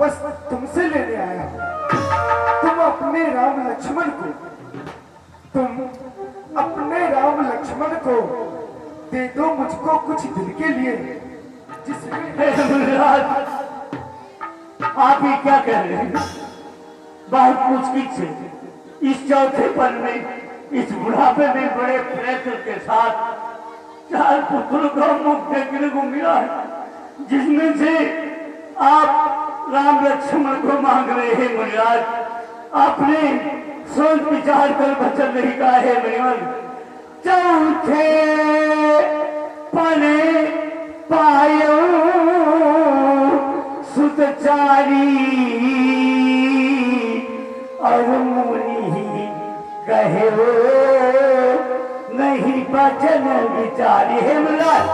बस तुमसे लेने आया हूँ। तुम अपने राम लक्ष्मण को दे दो मुझको कुछ दिन के लिए, जिसमें आप ही क्या कह रहे हैं? बहुत मुश्किल से इस चौथे पल में, इस बुढ़ापे में बड़े प्रयत्न के साथ 4 पुत्रों का मुख देखने को मिला है, जिसमें से आप राम लक्ष्मण को मांग रहे हैं। मुनिराज, आपने सोच विचार कर वचन नहीं कहा है मुनिवर। चौथे पने पायो सुतचारी, और मुनि कहे नहीं वचन विचारी है। मुनिराज,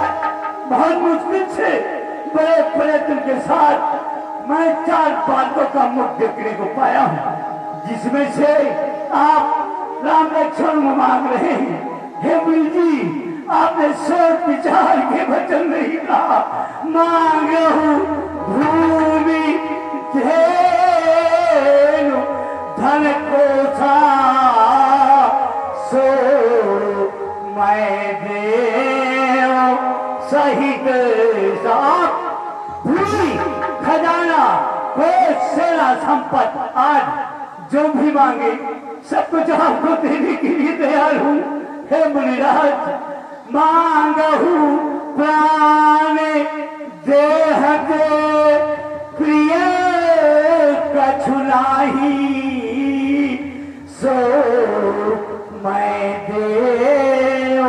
बहुत मुश्किल से बड़े प्रयत्न के साथ मैं 4 बातों का मुख देखने को पाया हूँ, जिसमें से आप राम लक्ष्मण मांग रहे हैं। हे मुनि जी, आपने सोच विचार के वचन नहीं कहा। मांगहु भूमि धेनु धन कोसा, सो मैं देव सहित साथ। भूमि खजाना कोष सेना संपत्ति आज जो भी मांगे सब कुछ आपको देने के लिए तैयार हूँ। हे मुनिराज, मांगहु प्राण देह के प्रिय कछु नाही, सो मैं देव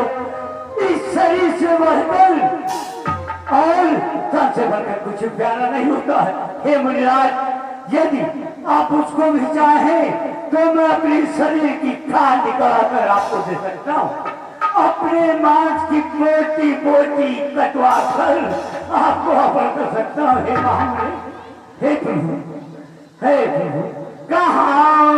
इस शरीर से बढ़कर और धन से बढ़कर कुछ प्यारा नहीं होता है। हे मुनिराज, यदि आप उसको भी चाहें तो मैं अपने शरीर की खाल निकाल कर आपको दे सकता हूँ। अपने मांस की बोटी बोटी कटवा कर आपको अर्पण कर सकता हूँ। हे महामने, हे प्रभु, हे प्रभु, कहाँ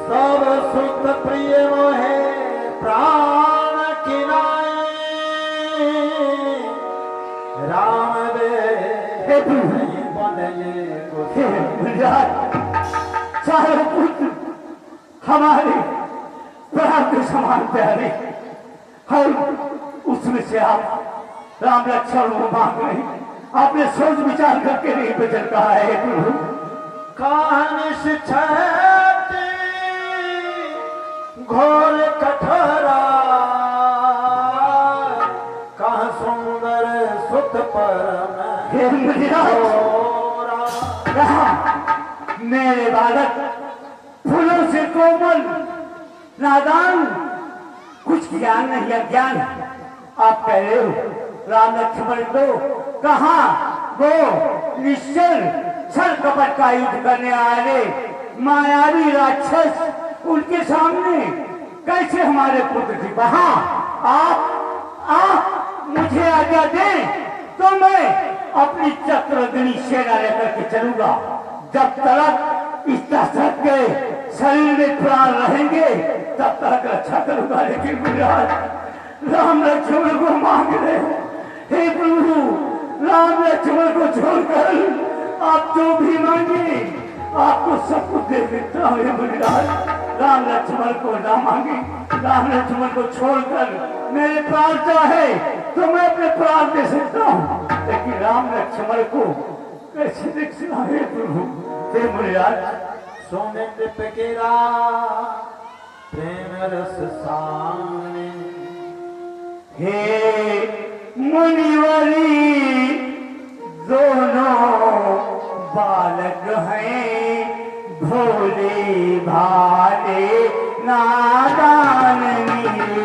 सब सुख प्रिय मोहे प्राण किनाए, राम दे बने को चारों पुत्र हमारे प्राण के समान प्यारे, और उसमें से आप राम लक्ष्मण को मांग रहे हैं। आपने सोच विचार करके नहीं बचन कहा है प्रभु। कानिश छाती घोर कठोरा, कहाँ सुंदर सुत पर हे मेरे बालक, फूलों से कोमल नादान, कुछ ज्ञान नहीं अज्ञान। आप कह रहे हो राम लक्ष्मण को कहा वो निश्चल छल कपट का युद्ध करने आए मायावी राक्षस, उनके सामने कैसे हमारे पुत्र की वहां आप मुझे आज्ञा दें तो मैं अपनी चक्रगणी सेना लेकर के चलूंगा। जब तक इस दशरथ के शरीर में प्राण रहेंगे तब तक रक्षा करूंगा, लेकिन गुजरात राम लक्ष्मण को मांग रहे हो। हे प्रभु, राम लक्ष्मण को छोड़कर आप जो भी मांगे आपको सब कुछ दे देता हूँ। गुजरात राम लक्ष्मण को ना मांगे, राम लक्ष्मण को छोड़कर मेरे प्राण चाहे तो मैं अपने प्राण दे सकता हूँ, लेकिन राम लक्ष्मण को कैसे देख सकता है प्रभु। हे मुनिराज, सोने पिकेरा प्रेम रस सामने, हे मुनिवरी दोनों बालक हैं, भोले भाले नादान नीरे।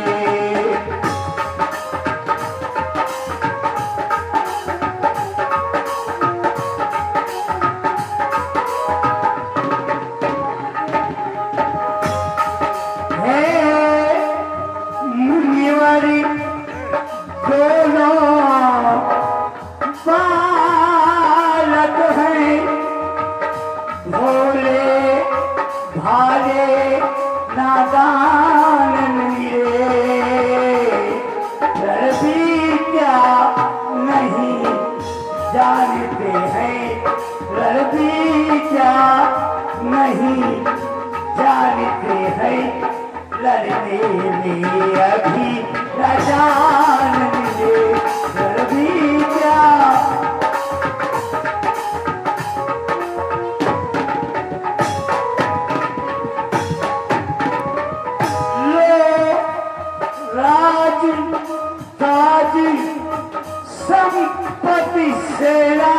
संपत्ति सेना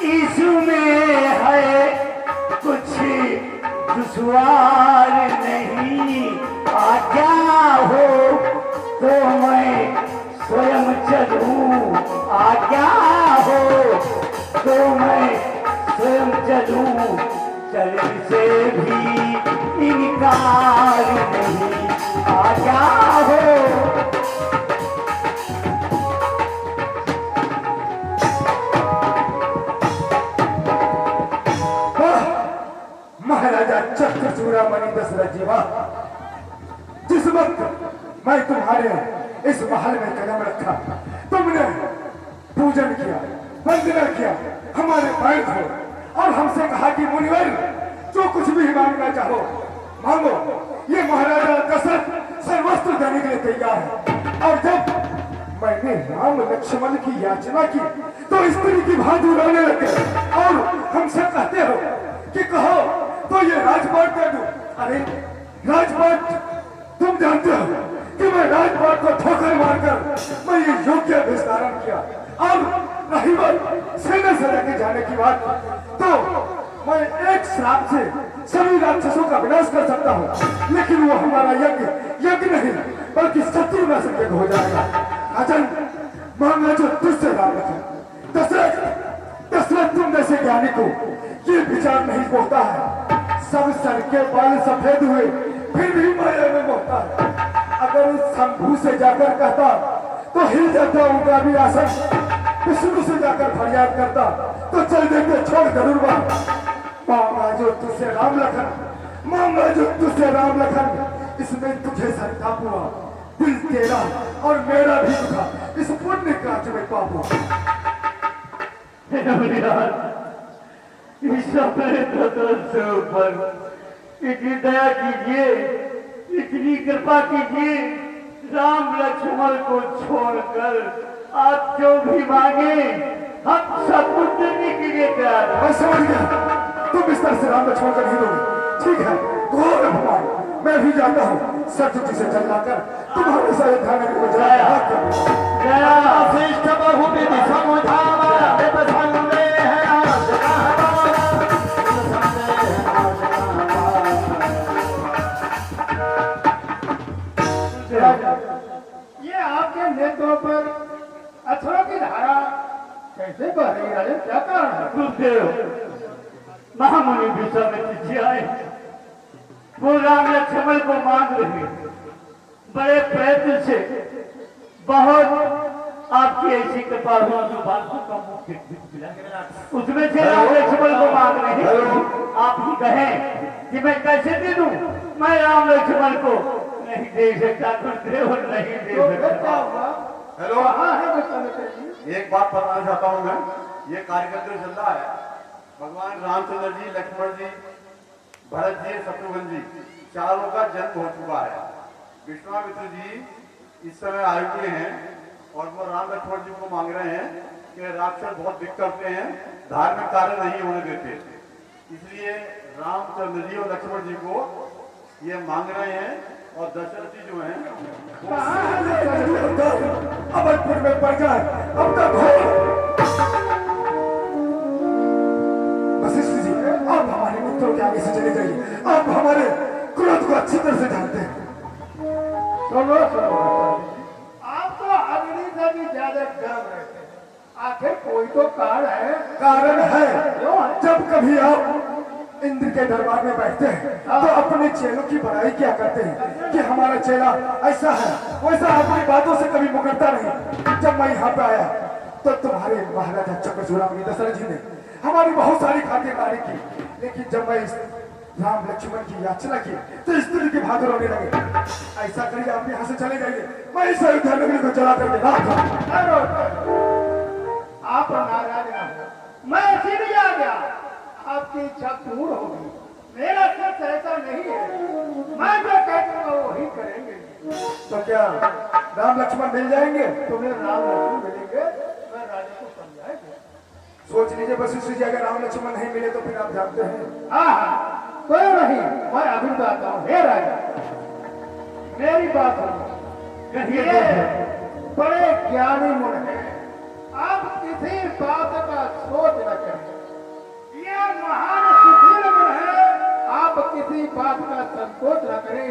इसमें है कुछ दुश्वार नहीं, आज्ञा हो तो मैं स्वयं चलूं, आज्ञा हो तो मैं स्वयं चलूं, चलने से भी इनकार नहीं, आज्ञा हो। महाराजा चक्रचूड़ामणि दशरथ जी, जिस वक्त मैं तुम्हारे इस महल में कदम रखा तुमने पूजन किया, वंदना किया, हमारे पैर धोए और हमसे कहा कि मुनिवर जो कुछ भी मांगना चाहो मांगो, ये महाराजा दशरथ सर्वस्त्र देने के लिए तैयार है। और जब मैंने राम लक्ष्मण की याचना की तो स्त्री की भांति रोने लगे और हमसे कहते हो कि कहो तो ये राजपाट दे दूं। अरे राजपाट, तुम जानते हो कि मैं राजपाट को ठोकर मारकर मैं ये योग्य विस्तारण किया, और रही बात सेना से लेके जाने की बात तो मैं एक श्राप से सभी राक्षसों का विनाश कर सकता हूँ, लेकिन वो हमारा यज्ञ नहीं बल्कि शत्रु नाशक यज्ञ हो जाएगा। अजन मांगा जो तुझसे राम लक्ष्मण। दशरथ तुम जैसे ज्ञानी को ये विचार नहीं होता है, सब सर के बाल सफेद हुए फिर भी माया में मोहता है। अगर उस शंभू से जाकर कहता तो हिल जाता उनका भी आसन, विष्णु से जाकर फरियाद करता तो चल देते छोड़ जरूर मांगा जो तुझसे राम लखन, मांगा जो तुझसे राम लखन, इसमें तुझे श्रद्धा हुआ, दिल तेरा और मेरा भी था, इस पुण्य काज में पाप हुआ। इस समय से ऊपर इतनी दया कीजिए, इतनी कृपा कीजिए, राम लक्ष्मण को छोड़कर आप जो भी मांगे हम सब कुछ देने के लिए तैयार हैं। मैं समझ गया, तुम इस तरह से राम लक्ष्मण का नहीं दोगे। ठीक है, घोर अपमान, मैं भी जाता हूँ सत्य से चलाकर तुम्हारे साथ खाने को जाया वशिष्ठ बहुविधि समुझावा नित संदेह नाश कहवा। ये आपके नेत्रों पर अथरों की धारा कैसे बह रही है? क्या कारण है? गुरुदेव, महामुनि विश्वामित्र जी आए, वो राम लक्ष्मण को मांग रहे, बड़े प्रयत्न से बहुत आपकी ऐसी कृपा हुई जो बालकों का मुख्य मिला, उसमें से राम लक्ष्मण को मांग रहे। आप ही कहें कि मैं कैसे दे दूं? मैं राम लक्ष्मण को नहीं दे सकता, गुरुदेव नहीं दे तो फिर क्या सकता। हुआ? हेलो, कहाँ है विश्वामित्र जी? एक बात बताना चाहता हूँ मैं, ये कार्यक्रम जो चल रहा है, भगवान रामचंद्र जी, लक्ष्मण जी, भरत जी, शत्रुघ्न जी, चारों का जन्म हो चुका है। विश्वामित्र जी इस समय आए हुए हैं और वो राम लक्ष्मण जी को मांग रहे हैं कि राक्षस बहुत दिक्कत करते हैं, धार्मिक कार्य नहीं होने देते, इसलिए रामचंद्र जी और लक्ष्मण जी को ये मांग रहे हैं। और दशरथ जी जो हैं कहाँ है विश्वामित्र? अवधपुर में पड़ जाए अब तक हो। वशिष्ठ जी, आप हमारे मित्रों के आगे से चले जाइए, आप हमारे क्रोध को अच्छी तरह से जानते हैं। सुनो सुनो, आप तो अग्नि से भी ज्यादा गर्म रहते हैं, आखिर कोई तो कारण है। कारण है, जब कभी आप इंद्र के दरबार में बैठते हैं तो अपने चेलों की बड़ाई क्या करते हैं कि हमारा चेला ऐसा है वैसा, अपनी बातों से कभी मुकरता नहीं। जब मैं यहाँ पे आया तो तुम्हारे महाराजा चक्रचूड़ामणि दशरथ जी ने हमारी बहुत सारी खातिरदारी की, लेकिन जब मैं इस राम लक्ष्मण की याचना की तो स्त्री की भाग रोने लगे। ऐसा करिए, आप यहाँ से चले जाइए, मैं इस अयोध्या नगरी को जला करके आप नाराज ना हो, मैं इसीलिए आ गया, आपकी इच्छा पूर्ण होगी। मेरा सच ऐसा नहीं है, मैं जो कहता हूँ वही करेंगे। तो क्या राम लक्ष्मण मिल जाएंगे? तुम्हें राम लक्ष्मण मिलेंगे, मैं राजा को समझाएंगे। सोच लीजिए वशिष्ठ जी, अगर राम लक्ष्मण नहीं मिले तो फिर आप जानते हैं। हाँ, कोई नहीं, मैं अभी बताता हूँ। हे राजा, मेरी बात सुनो, ये बड़े ज्ञानी मुनि हैं, आप किसी बात का सोच न करें। ये महान सुशील गुण है, आप किसी बात का संकोच न करें।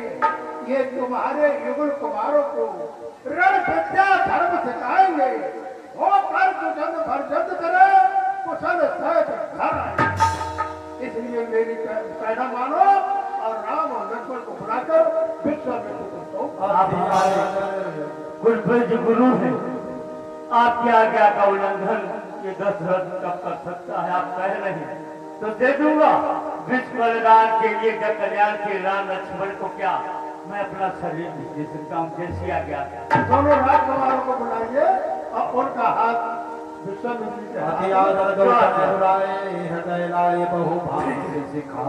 ये तुम्हारे युगल कुमारों को रण विद्या धर्म सिखाएंगे, वो कर कुशल भरजंद करे, कुशल सहज घर आए। इसलिए मेरी कहना मानो और राम और लक्ष्मण को बुलाकर विश्वामित्र को आप हमारे कुलपति गुरु हैं, आपकी आज्ञा का उल्लंघन ये दशरथ कब कर सकता है? आप कह रहे हैं तो दे दूंगा। विश्व कल्याण के लिए, जग कल्याण के राम लक्ष्मण को क्या मैं अपना शरीर दे सकता हूँ? जैसी आज्ञा। दोनों राजकुमारों को बुलाइए और उनका हाथ विश्वामित्र के हाथ हथियार हृदय लाए बहु भाग्य सिखा।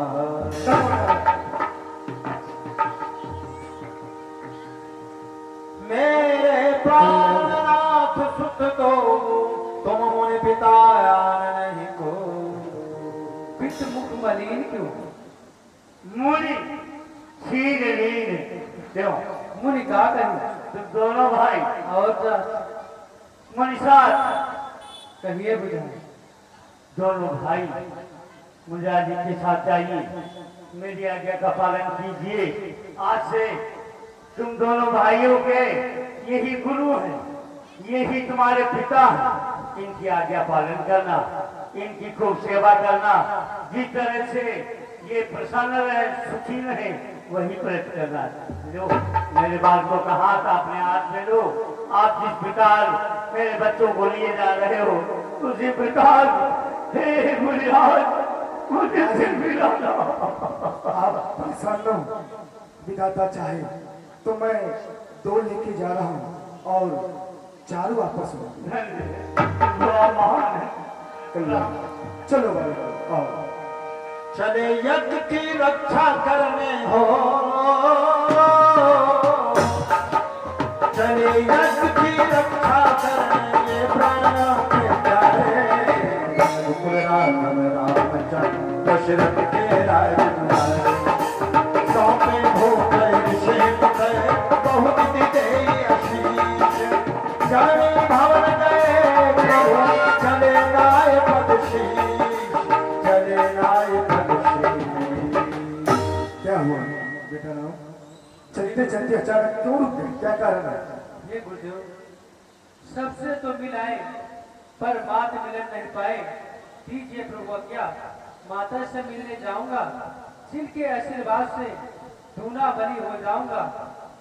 मेरे प्राणनाथ सुत को तुम मुनि पिताया नहीं को। पित मुख मलिन क्यों? मुनि छीन लीन क्यों? मुनि का करूं? तो दोनों भाई और क्या? मुनिसार कहिए बुझाए। दोनों भाई मुझे जी के साथ चाहिए, मेरी आज्ञा का पालन कीजिए। आज से तुम दोनों भाइयों के यही गुरु हैं, यही तुम्हारे पिता हैं। इनकी आज्ञा पालन करना, इनकी खूब सेवा करना, जिस तरह से ये प्रसन्न रहे, सुखी रहे, वही प्रयत्न करना। लो मेरे बालकों का हाथ अपने हाथ में लो। आप जिस प्रकार मेरे बच्चों को लिए जा रहे हो, उसी प्रकार हे बुनियाद मुझे सिर मिलाना। आप परेशान न हो, विधाता चाहे तो मैं 2 लेके जा रहा हूँ और चारों वापस हो। बड़ा महान है। चलो भाई, आओ। चले यज्ञ की रक्षा करने हो, चले यज्ञ की रक्षा करने ये प्राण के प्यारे रघुकुल राघव रामचंद्र दशरथ के राजकुमार सौंपे भोग अभिषेक कर बहुत दे आशीष जननी भवन गए प्रभु चले नाय पद शीश चले नाय पद शीश। क्या हुआ बेटा राम? चलते चलते अचानक क्यों रुक गए? क्या कारण है? ये गुरुदेव सबसे तो मिलाए पर बात मिलन नहीं पाए, दीजिए प्रभु आज्ञा, माता से मिलने जाऊंगा, जिनके आशीर्वाद से दूना बली हो जाऊंगा,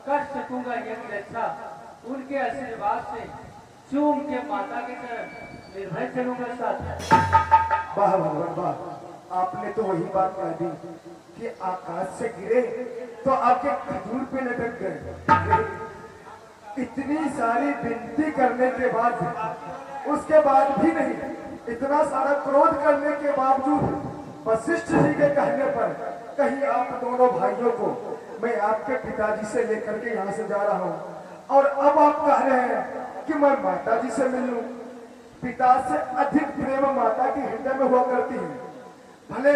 कर सकूंगा यज्ञ रक्षा, उनके आशीर्वाद से चूम के माता के चरण निर्भय चलूंगा साथ। वाह भगवान वाह, आपने तो वही बात कह दी कि आकाश से गिरे तो आपके खजूर पे लटक गए। इतनी सारी विनती करने के बाद उसके बाद भी नहीं, इतना सारा क्रोध करने के बावजूद वशिष्ठ जी के कहने पर कहीं आप दोनों भाइयों को मैं आपके पिताजी से लेकर के यहाँ से जा रहा हूँ, और अब आप कह रहे हैं कि मैं माता जी से मिल लूं। पिता से अधिक प्रेम माता की हृदय में हुआ करती है। भले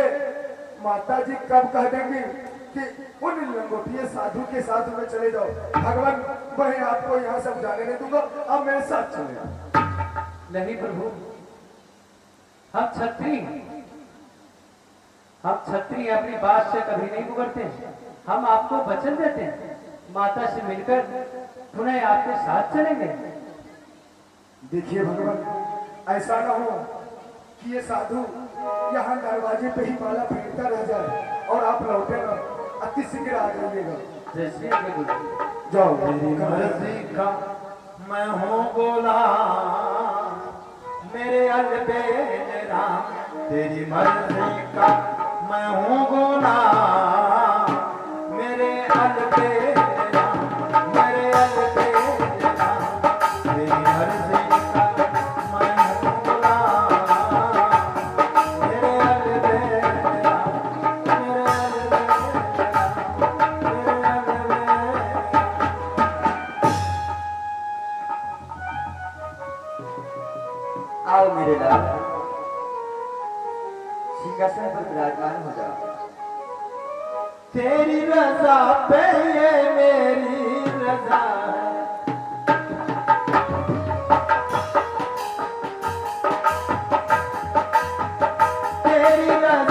माता जी कब कह देंगी कि उन लंगोटिए साधु के साथ में चले जाओ, भगवान मैं आपको यहाँ से जाने नहीं दूंगा, अब मेरे साथ चले जाओ। नहीं प्रभु, हम छत्री अपनी बात से कभी नहीं मुकरते, हम आपको वचन देते हैं, माता से मिलकर पुनः आपके साथ चलेंगे। देखिए भगवान, ऐसा ना हो कि ये साधु यहाँ दरवाजे पे ही माला फेरता रह जाए और आप लौटे ना, अति शीघ्र आ जाइएगा। जैसे आगे गुरुदेव। जाओ मेरी मर्जी का मैं हूँ गुलाम, मेरे अलबेल राम तेरी मर्जी का मैं हूँ गुलाम, मेरे अलबेल राम मेरे अलबेल राम तेरी मर्जी का मैं हूँ गुलाम, मेरे अलबेल राम मेरे अलबेल राम मेरे अलबेल आओ मेरे लाल, सिंहासन पर विराजमान हो जाओ। तेरी रजा पे ये मेरी रजा है, तेरी रजा